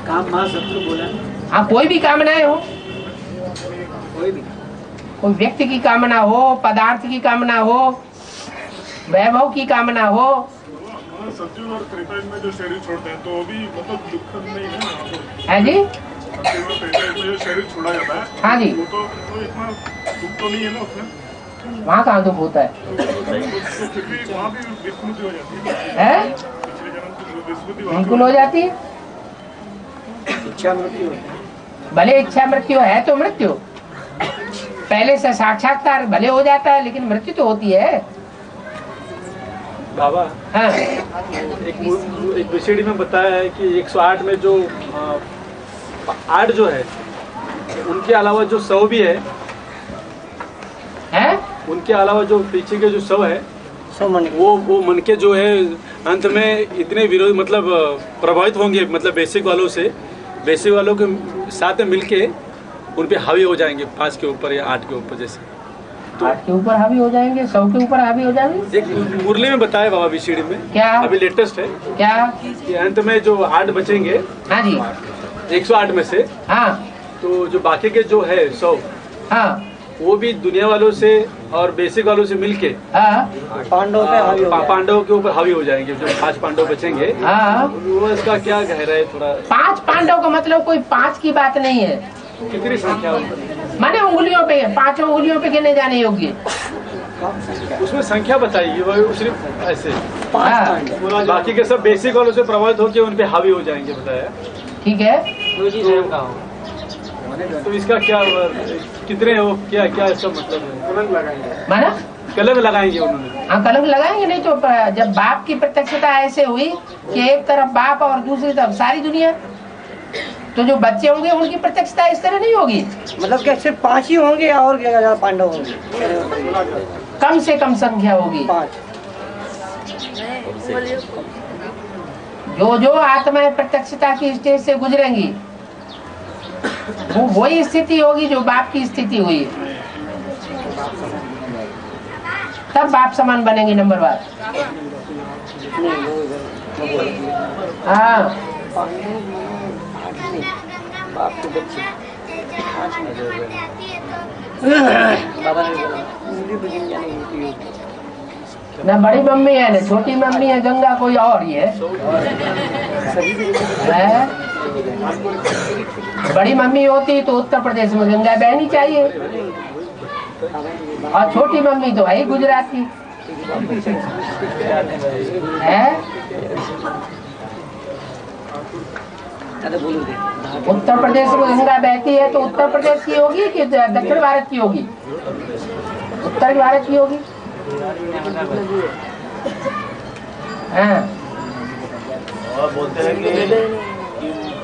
काम मां शत्रु बोला। हाँ, कोई भी कामनाएं हो, कोई व्यक्ति की कामना हो, पदार्थ की कामना हो, वैभव की कामना हो। सत्युग और त्रेता में जो शरीर छोड़ते हैं तो वो भी मतलब दुख नहीं है ना? है जी, सत्युग और त्रेता में जो शरीर छोड़ा जाता है, हाँ जी, वो तो इतना दुख तो नहीं है ना उसमें? वहाँ कहाँ दुख होता है? तो फिर भी वहाँ भी विस्मृति हो जाती है, पिछले जन्म की विस्मृति बिल्कुल हो जाती है। इच्छा मृत्यु, भले इच्छा मृत्यु है तो मृत्यु पहले से साक्षात्कार भले हो जाता है, लेकिन मृत्यु तो होती है। बाबा, हाँ, एक विषय में बताया है कि 108 में जो 8 जो है उनके अलावा जो 100 भी है, उनके अलावा जो पीछे के जो 100 है वो मन के जो है अंत में इतने विरोध मतलब प्रभावित होंगे, मतलब बेसिक वालों के साथ मिलके उन पे हावी हो जाएंगे 5 के ऊपर या 8 के ऊपर, जैसे तो 8 के ऊपर हावी हो जाएंगे, 100 के ऊपर हावी हो जाएंगे। एक मुरली में बताया बाबा विषय में, क्या अभी लेटेस्ट है क्या कि अंत में जो 8 बचेंगे, हाँ जी, 108 में से, हाँ, तो जो बाकी के जो है 100, हाँ, वो भी दुनिया वालों से और बेसिक वालों से मिलके पांडवों के ऊपर हावी हो जाएंगे। जो 5 पांडव बचेंगे, वो इसका क्या गहरा है थोड़ा? 5 पांडव का मतलब कोई 5 की बात नहीं है, कितनी संख्या माने उंगलियों पे, 5 उंगलियों पे गिने जाने योग्य। उसमें संख्या बताइए, वो सिर्फ ऐसे बाकी के सब बेसिक वालों से प्रभावित होकर उन पे हावी हो जाएंगे, बताया। ठीक है, तो इसका क्या कितने हो क्या क्या इसका मतलब है? कलंक लगाएंगे माना कलंक लगाएंगे उन्होंने। हाँ कलंक लगाएंगे, नहीं तो जब बाप की प्रत्यक्षता ऐसे हुई कि एक तरफ बाप और दूसरी तरफ सारी दुनिया, तो जो बच्चे होंगे उनकी प्रत्यक्षता इस तरह नहीं होगी। मतलब क्या सिर्फ 5 ही होंगे या और क्या पांडव होंगे? कम से कम संख्या होगी 5। जो आत्माएं प्रत्यक्षता की स्टेज से गुजरेंगी वो वही स्थिति होगी जो बाप की स्थिति हुई है, तब बाप समान बनेंगे। नंबर बात हाँ बाप के बच्चे बाबा ने बोला ना बड़ी मम्मी है ना छोटी मम्मी है, गंगा कोई और ही है। बड़ी मम्मी होती तो उत्तर प्रदेश में गंगा बहनी चाहिए, और छोटी मम्मी तो है गुजराती है। उत्तर प्रदेश में गंगा बहती है तो उत्तर प्रदेश की होगी कि दक्षिण भारत की होगी? उत्तर भारत की होगी। हाँ। और बोलते हैं कि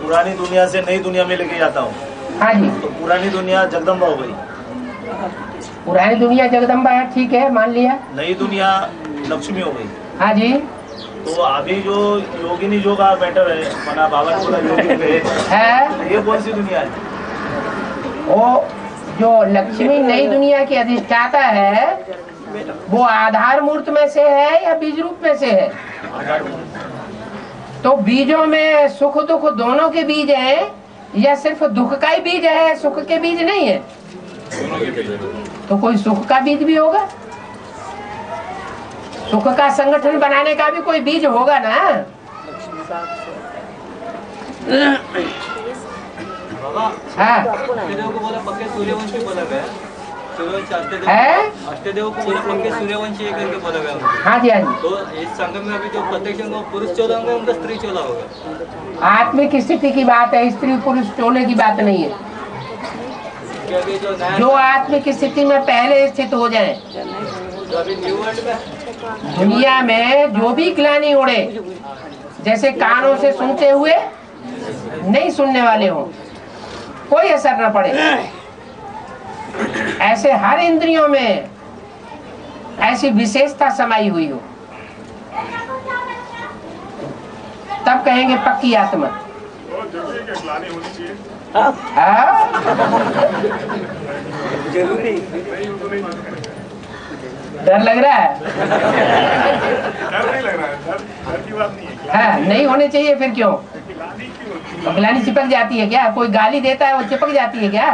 पुरानी दुनिया से नई दुनिया में लेके जाता हूँ। हाँ जी। तो पुरानी दुनिया जगदम्बा हो गई, पुरानी दुनिया जगदम्बा है, ठीक है मान लिया। नई दुनिया लक्ष्मी हो गई। हाँ जी। तो अभी जो योगिनी जो का बेटर है, मना बाबा ने बोला योगिनी है, ये कौन सी दुनिया है? वो जो लक्ष्मी नई दुनिया की अधिष्ठाता है वो आधार मूर्त में से है या बीज रूप में से है? तो बीजों में सुख दुख दोनों के बीज हैं या सिर्फ दुख का ही बीज है, सुख के बीज नहीं है? तो कोई सुख का बीज भी होगा, सुख का संगठन बनाने का भी कोई बीज होगा ना। हाँ अष्टदेव को बोला पक्के सूर्यवंशी बोला गया, अष्टदेव को बोला पक्के सूर्यवंशी करके बोला गया। हाँ जी हाँ जी। तो इस संगम में अभी जो प्रत्यक्ष पुरुष चोला होंगे उनका स्त्री चोला होगा। आत्मिक स्थिति की बात है, स्त्री पुरुष चोले की बात नहीं है। जो आत्मिक स्थिति में पहले स्थित हो जाए, अभी न्यू वर्ल्ड में दुनिया में जो भी ग्लानि उड़े, जैसे कानों से सुनते हुए नहीं सुनने वाले हो, कोई असर न पड़े, ऐसे हर इंद्रियों में ऐसी विशेषता समाई हुई हो, तब कहेंगे पक्की आत्मा। जरूरी डर लग रहा है? डर नहीं लग रहा है, डर की बात नहीं है। हाँ नहीं होने चाहिए, फिर क्यों? ग्लानि चिपक जाती है क्या? कोई गाली देता है वो चिपक जाती है क्या?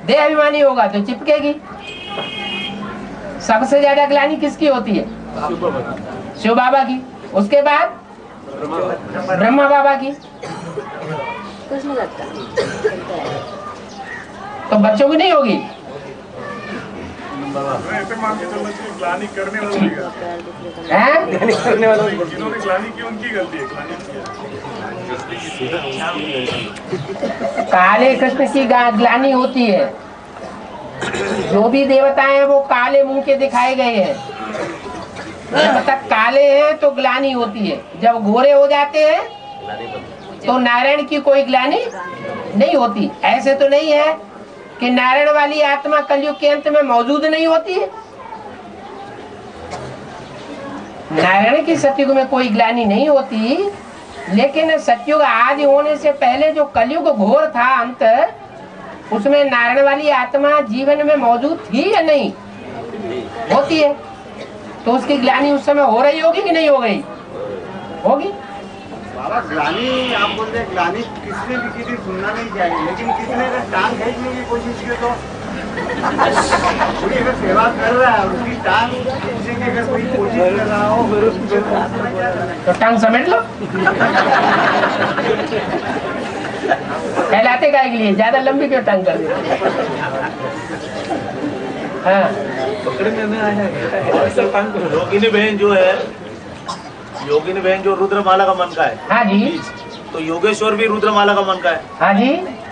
दे अभिमानी होगा तो चिपकेगी। सबसे ज्यादा ग्लानि किसकी होती है? शिव बाबा की, उसके बाद ब्रह्मा बाबा की, तो बच्चों की नहीं होगी। ऐसे मान के चलना चाहिए, ग्लानि करने वालों की गलती है। करने वालों की जिन्होंने ग्लानि की उनकी गलती है, ग्लानि काले कृष्ण की ग्लानि होती है। जो भी देवता हैं वो काले मुंह के दिखाए गए हैं। जब तक काले हैं तो ग्लानि होती है, जब गोरे हो जाते हैं तो नारायण की कोई ग्लानि नहीं होती। ऐसे तो नहीं है कि नारायण वाली आत्मा कलयुग के अंत में मौजूद नहीं होती है। नारायण की सतयुग में कोई ग्लानि नहीं होती, लेकिन सतयुग आदि होने से पहले जो कलयुग घोर था अंत, उसमें नारायण वाली आत्मा जीवन में मौजूद थी या नहीं? होती है। तो उसकी ग्लानि उस समय हो रही होगी कि नहीं हो गई? होगी। बाबा ग्लानि आप बोल रहे ग्लानि किसने भी की थी सुनना नहीं चाहिए, लेकिन किसने अगर टांग खींचने की कोशिश की तो कोई अगर सेवा कर रहा है उसकी टांग खींचने की अगर कोई कोशिश कर रहा हो तो टांग समेट लो। कहलाते गाय के लिए ज्यादा लंबी क्यों टांग कर दी? हाँ योगिनी बहन जो है, योगिनी बहन जो रुद्रमाला का मन का है। हाँ जी। तो योगेश्वर भी रुद्रमाला का मन का है। हाँ जी।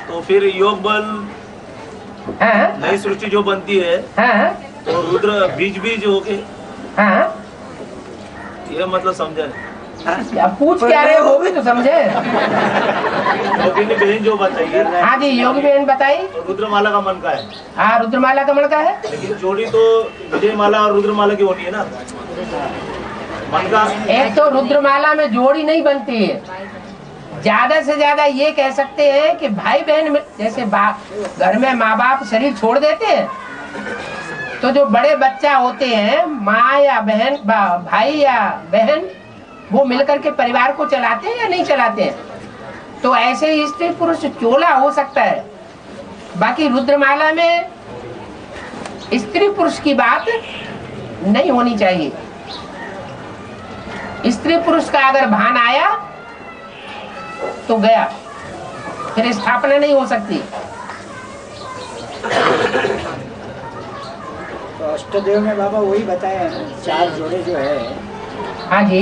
तो फिर योग बल नई सृष्टि जो बनती है तो रुद्र बीज हो के ये मतलब समझा अब पूछ क्या रहे हो भी तो समझे। योगिनी बहन जो बताइए। हाँ जी योगी बहन बताई। रुद्रमाला का मन का है। हाँ रुद्रमाला का मन का है, लेकिन जोड़ी तो विजय माला और रुद्रमाला की होनी है ना मन का। एक तो रुद्रमाला में जोड़ी नहीं बनती है, ज्यादा से ज्यादा ये कह सकते हैं कि भाई बहन में जैसे घर में माँ बाप शरीर छोड़ देते हैं तो जो बड़े बच्चा होते हैं माँ या बहन भाई या बहन वो मिलकर के परिवार को चलाते हैं या नहीं चलाते हैं। तो ऐसे ही स्त्री पुरुष चोला हो सकता है, बाकी रुद्रमाला में स्त्री पुरुष की बात नहीं होनी चाहिए। स्त्री पुरुष का अगर भान आया तो गया, फिर स्थापना नहीं हो सकती। तो अष्टदेव में बाबा वही बताया है, 4 जोड़े जो है। हाँ जी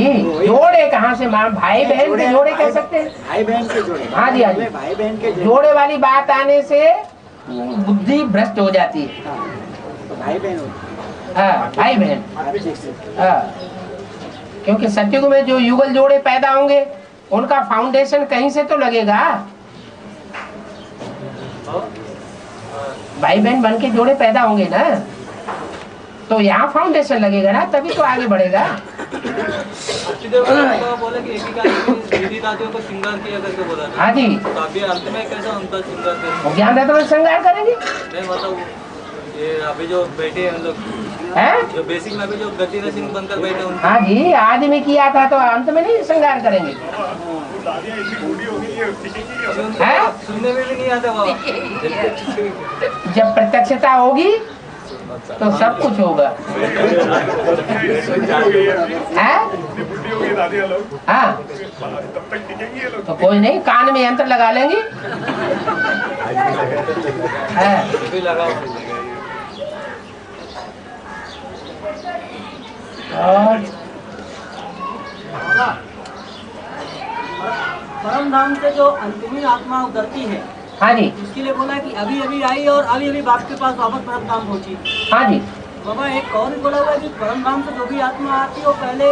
जोड़े कहाँ से मां भाई बहन के जोड़े कह सकते हैं, भाई बहन के जोड़े। हाँ जी हाँ जी भाई बहन के जोड़े वाली बात आने से बुद्धि भ्रष्ट हो जाती है। तो भाई बहन हाँ भाई बहन हाँ, क्योंकि सतयुग में जो युगल जोड़े पैदा होंगे उनका फाउंडेशन कहीं से तो लगेगा। भाई बहन बन के जोड़े पैदा होंगे ना तो यहाँ फाउंडेशन लगेगा ना, तभी तो आगे बढ़ेगा। बोले कि एक ही दीदी दादियों को श्रृंगार किया करके बोला था। हाँ जी तो अभी अंत में कैसा उनका श्रृंगार करेंगे? ज्ञान दाता में श्रृंगार करेंगे। नहीं मतलब ये अभी जो बैठे हैं लोग जो बेसिक में अभी जो गति नशीन बनकर बैठे हैं हाँ जी आदि में किया था तो अंत में नहीं श्रृंगार करेंगे। सुनने में भी नहीं आता बाबा। जब प्रत्यक्षता होगी तो सब कुछ होगा। हाँ तो कोई नहीं, कान में यंत्र लगा लेंगे। और परम धाम से जो अंतिम आत्मा उतरती है हाँ जी उसके लिए बोला कि अभी अभी आई और अभी अभी बाप के पास वापस परम धाम पहुंची। हाँ जी बाबा एक और भी बोला हुआ है कि परम धाम से जो भी आत्मा आती है वो पहले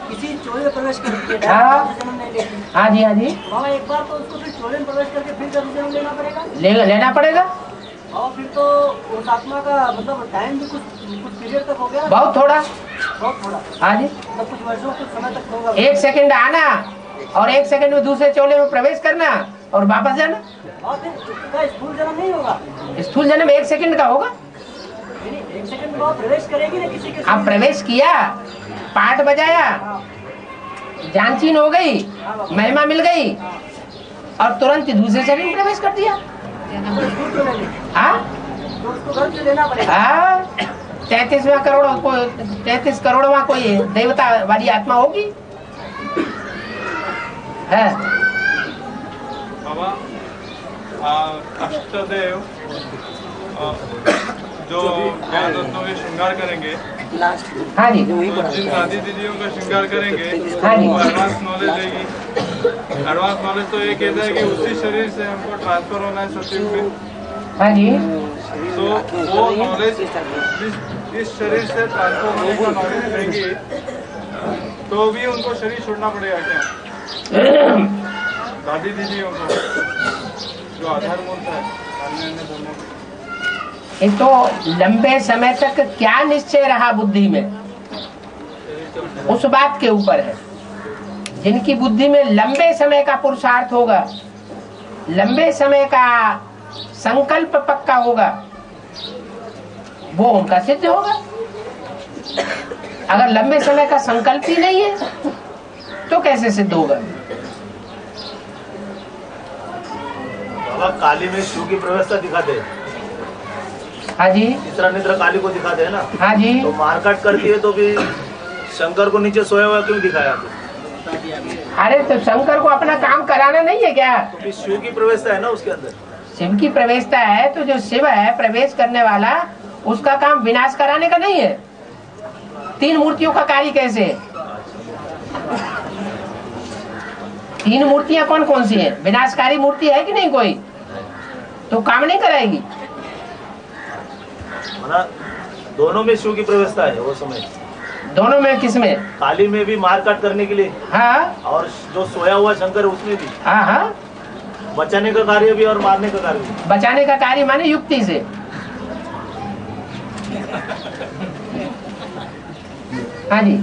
किसी चोले में प्रवेश करती है, जन्म नहीं लेती। हाँ जी हाँ जी बाबा एक बार तो उसको फिर चोले में प्रवेश करके फिर जन्म लेना पड़ेगा। लेना पड़ेगा। और फिर तो उस आत्मा का मतलब टाइम भी कुछ पीरियड तक हो गया, बहुत थोड़ा। हाँ जी मतलब कुछ वर्षों कुछ समय तक होगा। 1 सेकंड आना और 1 सेकंड में दूसरे चोले में प्रवेश करना और वापस जाना। और फिर उसका स्थूल जन्म नहीं होगा। स्थूल जन्म 1 सेकंड का होगा। 1 सेकंड में प्रवेश करेगी ना किसी के। आप प्रवेश किया, पाठ बजाया, जानचीन हो गई, महिमा मिल गई और तुरंत दूसरे शरीर में प्रवेश कर दिया। हाँ 33 करोड़वा कोई देवता वाली आत्मा होगी। है बाबा अष्टदेव जो ज्ञान रत्नों के श्रृंगार करेंगे, हाँ जी जिन दादी दीदियों का श्रृंगार करेंगे हाँ जी वो एडवांस नॉलेज देगी। एडवांस नॉलेज तो ये कहता है कि उसी शरीर से हमको ट्रांसफर होना है सचिव में। हाँ जी तो वो नॉलेज इस शरीर से ट्रांसफर होने का नॉलेज देंगे तो भी उनको शरीर छोड़ना पड़ेगा क्या दादी दीदियों को जो आधार मूल है अन्य धर्मों में? ये तो लंबे समय तक क्या निश्चय रहा बुद्धि में उस बात के ऊपर है। जिनकी बुद्धि में लंबे समय का पुरुषार्थ होगा, लंबे समय का संकल्प पक्का होगा, वो उनका सिद्ध होगा। अगर लंबे समय का संकल्प ही नहीं है तो कैसे सिद्ध होगा? बाबा काली में शिव की प्रवस्था दिखाते हैं। हाँ जी चित्रा निद्रा काली को दिखाते हैं ना। हाँ जी तो मारकाट करती है तो भी शंकर को नीचे सोया हुआ क्यों दिखाया? अरे तो शंकर को अपना काम कराना नहीं है क्या? तो शिव की प्रवेशता है ना उसके अंदर। शिव की प्रवेशता है तो जो शिव है प्रवेश करने वाला, उसका काम विनाश कराने का नहीं है। 3 मूर्तियों का कार्य कैसे है? 3 मूर्तियां कौन कौन सी है? विनाशकारी मूर्ति है कि नहीं कोई? तो काम नहीं कराएगी। मतलब दोनों में शिव की व्यवस्था है वो समय। दोनों में? किसमें? काली में भी मार काट करने के लिए, हाँ, और जो सोया हुआ शंकर है उसमें भी। हाँ हाँ, बचाने का कार्य भी और मारने का कार्य भी। बचाने का कार्य माने युक्ति से। हाँ जी।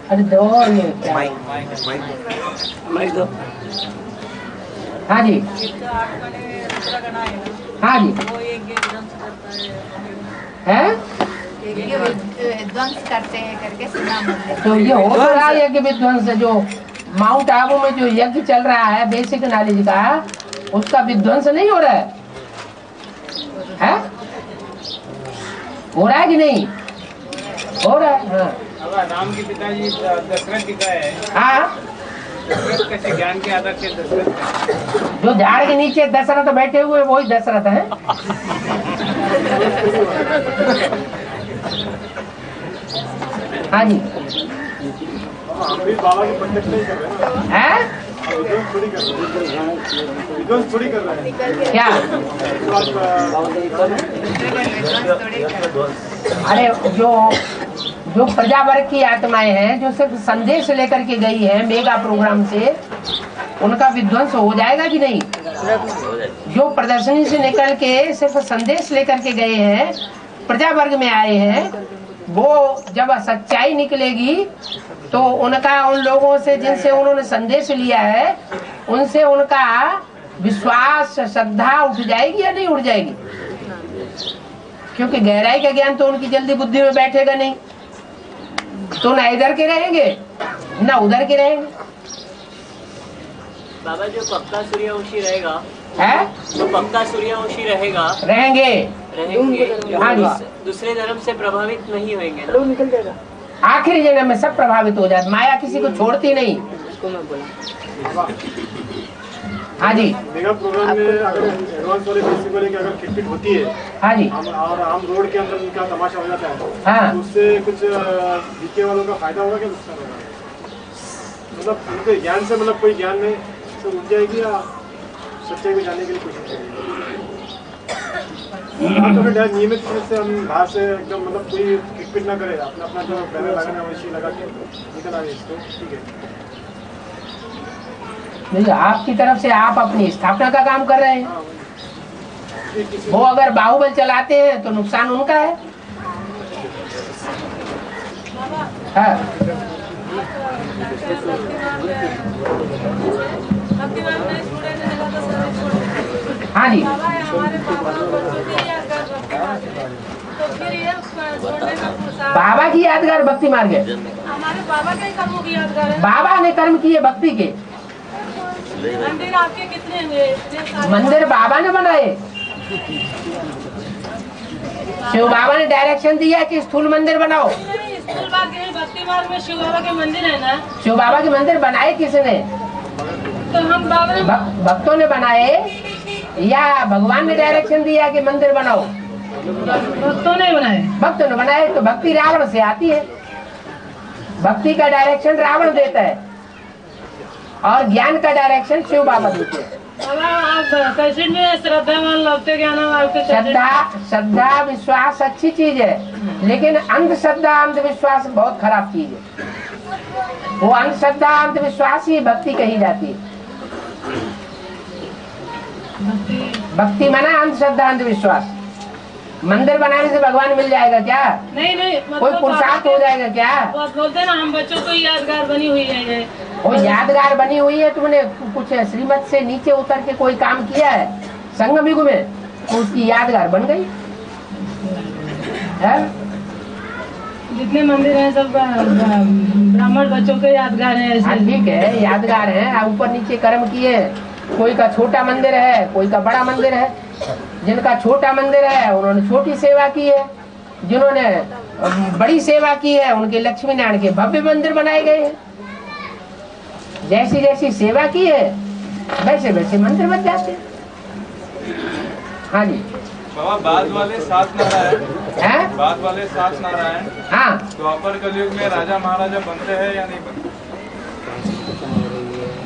अरे दो माइक दो। हाँ जी, हाँ जी, है विध्वंस करते हैं करके सुना मुझे। तो ये हो तो रहा है यज्ञ विध्वंस। जो माउंट आबू में जो यज्ञ चल रहा है बेसिक नॉलेज का, उसका विध्वंस नहीं हो रहा है? हो रहा है कि नहीं हो रहा है? हाँ। राम के पिताजी दशरथ जी का है। हाँ, दशरथ कैसे ज्ञान के आधार से दशरथ, जो झाड़ के नीचे दशरथ बैठे हुए वही दशरथ है। हाँ जी, बाबा की प्रत्यक्ष नहीं कर रहे हैं? विध्वंस थोड़ी कर रहे हैं। क्या? अरे जो प्रजा वर्ग की आत्माएं हैं जो सिर्फ संदेश लेकर के गई है मेगा प्रोग्राम से, उनका विध्वंस हो जाएगा कि नहीं? जो प्रदर्शनी से निकल के सिर्फ संदेश लेकर के गए हैं, प्रजा वर्ग में आए हैं, वो जब सच्चाई निकलेगी तो उनका, उन लोगों से जिनसे उन्होंने संदेश लिया है, उनसे उनका विश्वास श्रद्धा उठ जाएगी या नहीं उठ जाएगी? क्योंकि गहराई का ज्ञान तो उनकी जल्दी बुद्धि में बैठेगा नहीं, तो ना इधर के रहेंगे ना उधर के रहेंगे। बाबा जो पक्का सूर्यवंशी रहेगा है, जो पक्का सूर्यवंशी रहेंगे। हाँ जी, दूसरे धर्म से प्रभावित नहीं होंगे। आखिरी जन्म में सब प्रभावित हो जाते। माया किसी को छोड़ती नहीं। हाँ जी, मेगा प्रोग्राम में अगर एडवांस वाले बेसिक वाले की अगर किटपिट होती है, हाँ जी, और आम रोड के अंदर उनका तमाशा हो जाता है, हाँ, तो उससे कुछ बीके वालों का फायदा होगा क्या? नुकसान होगा? मतलब उनके ज्ञान से, मतलब कोई ज्ञान में से उठ जाएगी या सच्चाई को जानने के लिए कोशिश करेगी? तो नियमित रूप से हम बाहर से एकदम, मतलब कोई किटपिट ना करे, अपना अपना जो बैनर लगाना वैसे लगा के निकल आए, इसको ठीक है। नहीं, आपकी तरफ से आप अपनी स्थापना का काम कर रहे हैं। वो अगर बाहुबल चलाते हैं तो नुकसान उनका है। हाँ, हाँ जी, बाबा की यादगार भक्ति मार्ग है। हमारे बाबा के कर्मों की यादगार है। बाबा ने कर्म किए भक्ति के। मंदिर आपके कितने हुए? मंदिर बाबा ने बनाए। शिव बाबा ने डायरेक्शन दिया कि स्थूल मंदिर बनाओ। स्थूल बाग के भक्ति मार्ग में शिव बाबा के मंदिर है ना? शिव बाबा के मंदिर बनाए किसने? तो हम बाबा ने, भक्तों ने बनाए या भगवान ने डायरेक्शन दिया कि मंदिर बनाओ? भक्तों ने बनाए। भक्तों ने बनाए। तो भक्ति रावण से आती है। भक्ति का डायरेक्शन रावण देता है और ज्ञान का डायरेक्शन शिव बाबा देते हैं। कैसे में श्रद्धावान लगते ज्ञान आपके? श्रद्धा विश्वास अच्छी चीज है, लेकिन अंधश्रद्धा अंधविश्वास बहुत खराब चीज है। वो अंधश्रद्धा अंधविश्वास ही भक्ति कही जाती है। भक्ति माना अंधश्रद्धा अंधविश्वास। मंदिर बनाने से भगवान मिल जाएगा क्या? नहीं नहीं, कोई पुरुषार्थ हो जाएगा क्या? बोलते ना हम बच्चों को यादगार बनी हुई है ये। वो यादगार बनी हुई है। तुमने कुछ श्रीमत से नीचे उतर के कोई काम किया है संगम युग में, तो उसकी यादगार बन गई है? जितने मंदिर हैं सब ब्राह्मण बच्चों के यादगार हैं। ठीक है, यादगार है। ऊपर नीचे कर्म किए। कोई का छोटा मंदिर है, कोई का बड़ा मंदिर है। जिनका छोटा मंदिर है उन्होंने छोटी सेवा की है, जिन्होंने बड़ी सेवा की है उनके लक्ष्मी नारायण के भव्य मंदिर बनाए गए हैं। जैसी जैसी सेवा की है वैसे वैसे मंदिर बन जाते हैं। हाँ जी, बाबा बाद वाले 7 नारायण हैं? बाद वाले 7 नारायण हाँ द्वापर कलयुग में राजा महाराजा बनते हैं या नहीं बनते?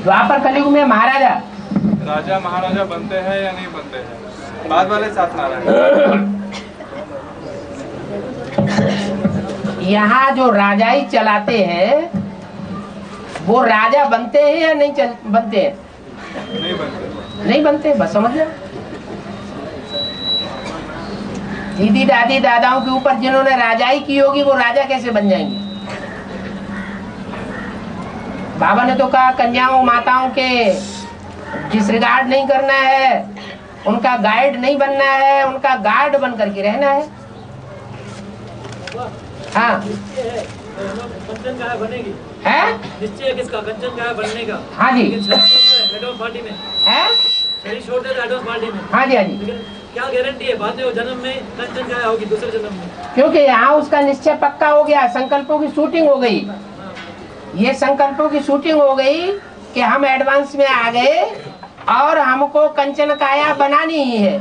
द्वापर कलयुग में महाराजा राजा महाराजा बनते हैं या नहीं बनते हैं? बाद वाले 7 नारायण। यहाँ जो राजाई चलाते हैं वो राजा बनते हैं या नहीं बनते हैं? नहीं बनते। नहीं बनते, बस समझ लो। दीदी दादी दादाओं के ऊपर जिन्होंने राजाई की होगी वो राजा कैसे बन जाएंगे? बाबा ने तो कहा कन्याओं माताओं के डिसरिगार्ड नहीं करना है, उनका गाइड नहीं बनना है, उनका गार्ड बन करके रहना है। हाँ कंचन का बनेगी है निश्चय किसका कंचन का बनने का? हाँ जी एडवांस पार्टी में है शरीर छोड़ देते एडवांस पार्टी में। हाँ जी हाँ जी। लेकिन क्या गारंटी है बाद में वो जन्म में कंचन का होगी दूसरे जन्म में? क्योंकि यहाँ उसका निश्चय पक्का हो गया, संकल्पों की शूटिंग हो गई। ये संकल्पों की शूटिंग हो गई कि हम एडवांस में आ गए और हमको कंचन काया बनानी ही है।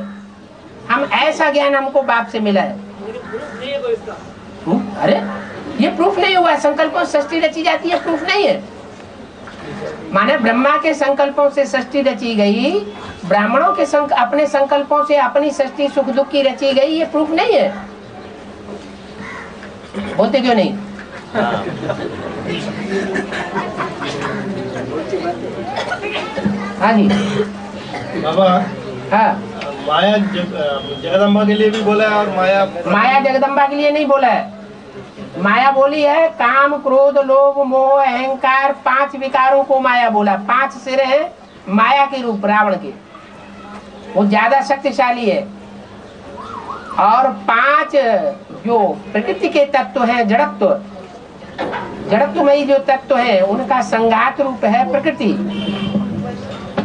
हम ऐसा ज्ञान हमको बाप से मिला है। नहीं है कोई इसका। अरे ये प्रूफ नहीं हुआ है, संकल्पों से सृष्टि रची जाती है, प्रूफ नहीं है। माने ब्रह्मा के संकल्पों से सृष्टि रची गई, ब्राह्मणों के अपने संकल्पों से अपनी सृष्टि सुख दुख की रची गई, ये प्रूफ नहीं है। बोलते क्यों नहीं? हाँ जी बाबा। हाँ माया जगदम्बा के लिए भी बोला है और माया जगदम्बा के लिए नहीं बोला है। माया बोली है काम क्रोध लोभ मोह अहंकार 5 विकारों को माया बोला। 5 सिर है माया के रूप रावण के, वो ज्यादा शक्तिशाली है। और 5 जो प्रकृति के तत्व हैं, जड़त्वमयी जो तत्व है उनका संघात रूप है प्रकृति।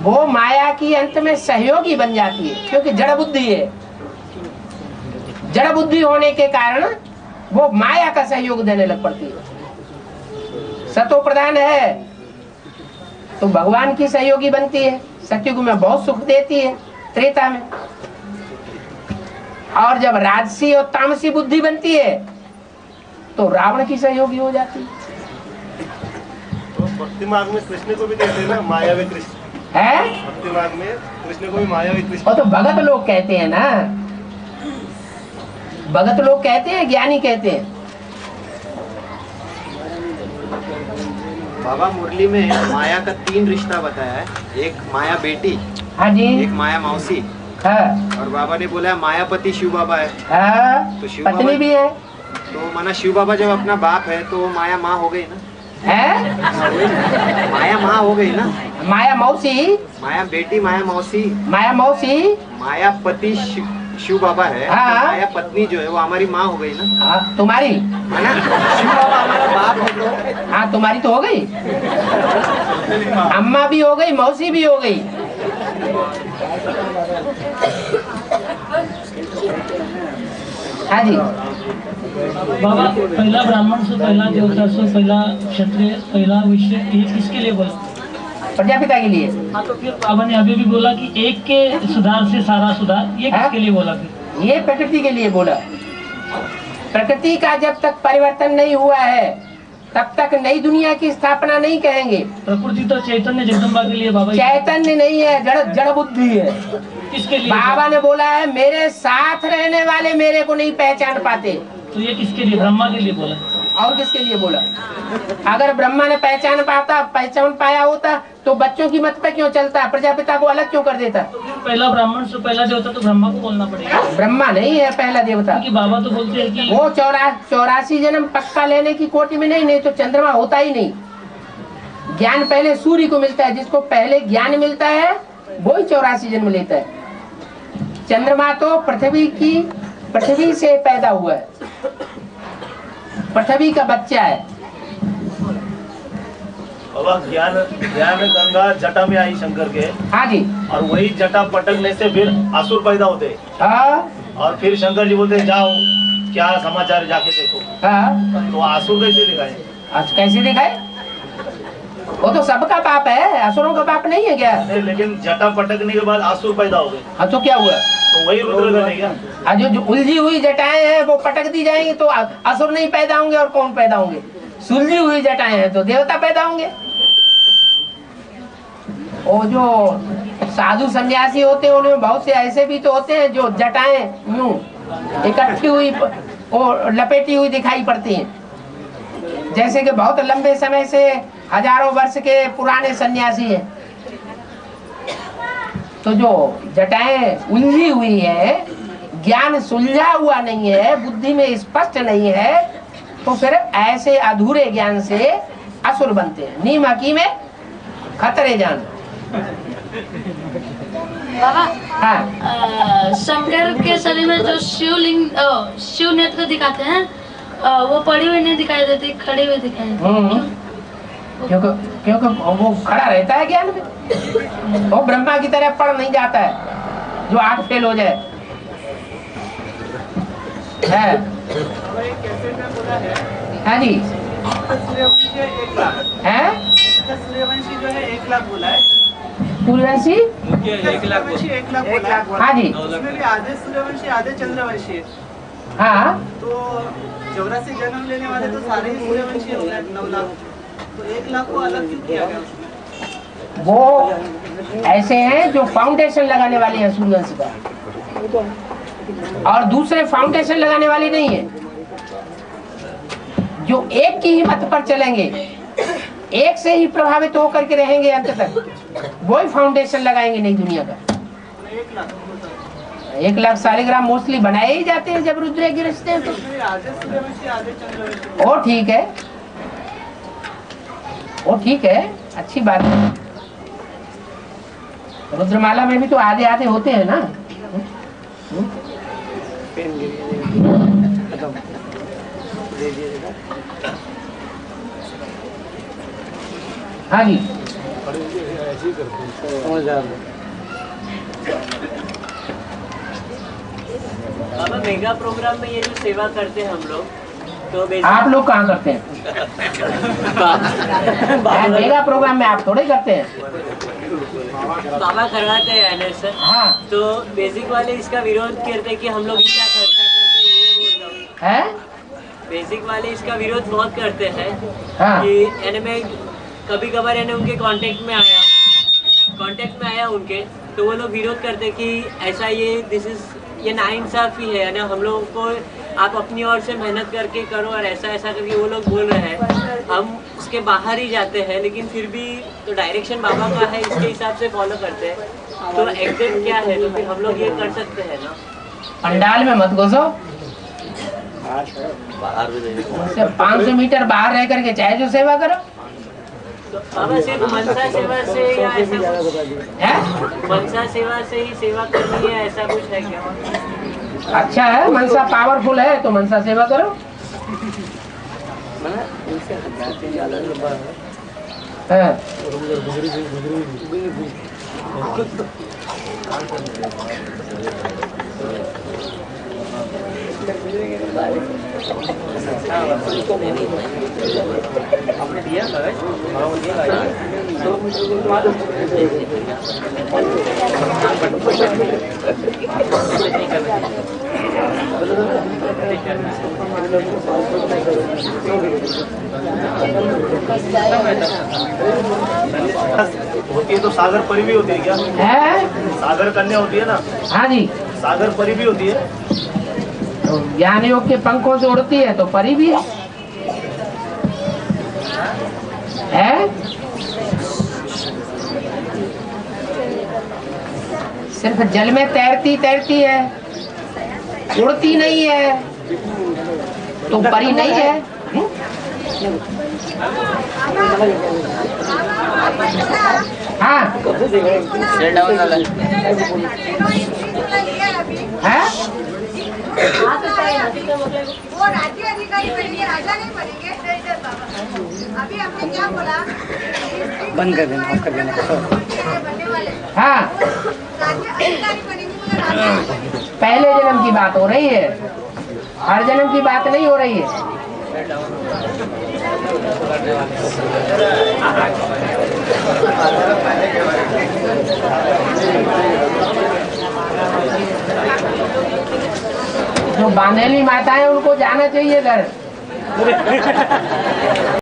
वो माया की अंत में सहयोगी बन जाती है क्योंकि जड़ बुद्धि है। जड़ बुद्धि होने के कारण वो माया का सहयोग देने लग पड़ती है। सतो प्रधान है तो भगवान की सहयोगी बनती है, सतयुग में बहुत सुख देती है, त्रेता में। और जब राजसी और तामसी बुद्धि बनती है तो रावण की सहयोगी हो जाती है। तो भक्ति मार्ग में कृष्ण को भी कहते हैं ना मायावी कृष्ण है। भक्ति मार्ग में कृष्ण को भी मायावी कृष्ण। और तो भगत लोग कहते हैं ना, भगत लोग कहते हैं, ज्ञानी कहते हैं। बाबा मुरली में माया का 3 रिश्ता बताया है। एक माया बेटी, हाँ जी, एक माया मौसी, हाँ, और बाबा ने बोला मायापति शिव बाबा है। हाँ, तो शिव पत्नी भी है। तो माना शिव बाबा जब अपना बाप है तो माया माँ हो गई ना? है माया माँ हो गई ना? माया मौसी, माया बेटी, माया मौसी, माया पति शिव बाबा है। हाँ। तो माया पत्नी जो है वो हमारी माँ हो गई ना? हाँ, तुम्हारी है ना? शिव बाबा हमारा बाप है तो हाँ तुम्हारी तो हो गई, अम्मा भी हो गई, मौसी भी हो गई। हाँ जी बाबा पहला ब्राह्मण से पहला देवता से पहला क्षत्रिय पहला वैश्य ये किसके लिए बोला? प्रजापिता के लिए। हाँ तो फिर बाबा ने अभी भी बोला कि एक के सुधार से सारा सुधार, ये किसके लिए बोला फिर? ये प्रकृति के लिए बोला। प्रकृति का जब तक परिवर्तन नहीं हुआ है तब तक नई दुनिया की स्थापना नहीं कहेंगे। प्रकृति तो चैतन्य जगदम्बा के लिए बाबा। चैतन्य नहीं है, जड़ बुद्धि है। किसके लिए? बाबा ने बोला है मेरे साथ रहने वाले मेरे को नहीं पहचान पाते। तो ये किसके लिए? ब्रह्मा के लिए बोला। और किसके लिए बोला? अगर ब्रह्मा ने पहचान पाया होता तो बच्चों की मत पे क्यों चलता, प्रजापिता को अलग क्यों कर देता? तो फिर पहला ब्राह्मण से पहला देवता तो ब्रह्मा को बोलना पड़ेगा। ब्रह्मा नहीं है पहला देवता, क्योंकि बाबा तो बोलते हैं कि वो 84 जन्म पक्का लेने की कोटि में नहीं तो चंद्रमा होता ही नहीं। ज्ञान पहले सूर्य को मिलता है, जिसको पहले ज्ञान मिलता है वही 84 जन्म लेता है। चंद्रमा तो पृथ्वी से पैदा हुआ है, पृथ्वी का बच्चा है। बाबा ज्ञान गंगा जटा में आई शंकर के। हाँ जी। और वही जटा पटकने से फिर असुर पैदा होते। हाँ। और फिर शंकर जी बोलते जाओ क्या समाचार जाके देखो। हाँ। तो असुर कैसे दिखाए? कैसे दिखाए? वो तो सबका बाप है, असुरों का बाप नहीं है क्या? नहीं, लेकिन जटा पटकने के बाद असुर पैदा हो गए। हाँ तो क्या हुआ? तो वही रुद्र बनेगा। जो उलझी हुई जटाएं हैं वो पटक दी जाएंगी तो असुर नहीं पैदा होंगे, और कौन पैदा होंगे? सुलझी हुई जटाएं हैं तो देवता पैदा होंगे। और जो साधु सन्यासी होते हैं उनमें बहुत से ऐसे भी तो होते हैं जो जटाएं यूं इकट्ठी हुई और लपेटी हुई दिखाई पड़ती हैं, जैसे कि बहुत लंबे समय से हजारों वर्ष के पुराने सन्यासी हैं। तो जो जटाएं उलझी हुई है, ज्ञान सुलझा हुआ नहीं है, बुद्धि में स्पष्ट नहीं है, तो फिर ऐसे अधूरे ज्ञान से असुर बनते हैं। नीम हकी में खतरे जान। बाबा, हाँ, शंकर के शरीर में जो शिवलिंग शिव नेत्र दिखाते हैं, वो पड़ी हुई नहीं दिखाई देती, खड़ी हुई दिखाई देती। क्योंकि वो खड़ा रहता है ज्ञान में, वो ब्रह्मा की तरह पढ़ नहीं जाता है जो आंख फेल हो जाए। है हाँ जी, है सूर्यवंशी जो है 1 लाख बोला है। सूर्यवंशी 1 लाख बोला है। हाँ जी, उसमें भी आधे सूर्यवंशी आधे चंद्रवंशी है। हाँ, तो 84 जन्म लेने वाले तो सारे ही सूर्यवंशी हो गए 9 लाख। तो 1 लाख को अलग क्यों किया गया उसमें? वो ऐसे हैं जो फाउंडेशन लगाने वाले हैं सूर्यवंश का, और दूसरे फाउंडेशन लगाने वाले नहीं है, जो एक की ही मत पर चलेंगे, एक से ही प्रभावित होकर के रहेंगे अंत तक, वही फाउंडेशन लगाएंगे नई दुनिया का। 1 लाख शालिग्राम मोस्टली बनाए ही जाते हैं जब रुद्र गिरजते हैं तो। ओ ठीक है, वो ठीक है, अच्छी बात है। रुद्रमाला में भी तो आधे आधे होते हैं ना। हाँ जी, बाबा मेगा प्रोग्राम में ये जो सेवा करते हैं हम लोग, तो आप लोग कहाँ करते हैं? मेगा प्रोग्राम में आप थोड़े करते हैं। बाबा करवाते हैं सर। हाँ, तो बेसिक वाले इसका विरोध करते हैं कि हम लोग इतना खर्चा करते हैं, ये वो सब है। बेसिक वाले इसका विरोध बहुत करते हैं। हाँ। कि यानी मैं कभी कभार यानी उनके कांटेक्ट में आया उनके, तो वो लोग विरोध करते कि ऐसा ये नाइंसाफी है ना, हम लोगों को आप अपनी ओर से मेहनत करके करो और ऐसा करके वो लोग बोल रहे हैं। हम उसके बाहर ही जाते हैं, लेकिन फिर भी तो डायरेक्शन बाबा का है, इसके हिसाब से फॉलो करते हैं। तो एग्जैक्ट क्या है, तो फिर हम लोग ये कर सकते हैं ना। पंडाल में मत घुसो, बाहर भी 500 मीटर बाहर रह करके चाहे जो सेवा करो। तो बाबा सिर्फ मनसा सेवा से या ऐसा कुछ है? मनसा सेवा से ही सेवा करनी है, ऐसा कुछ है क्या? अच्छा है, मनसा पावरफुल है तो मनसा सेवा करो। है। आपने दिया होती है तो सागर परी भी होती है क्या? है? सागर कन्या होती है ना? हाँ जी, सागर परी भी होती है। तो ज्ञान योग के पंखों से उड़ती है तो परी भी है। सिर्फ जल में तैरती है, उड़ती नहीं है, तो परी नहीं है। हाँ, वो राज्य अधिकारी बनेंगे, राजा नहीं बनेंगे। अभी हमने क्या बोला? बंद कर देना, ऑफ कर देना। हाँ, राज्य अधिकारी बनेंगे, पहले जन्म की बात हो रही है, हर जन्म की बात नहीं हो रही है। जो बांधेली माता है उनको जाना चाहिए घर।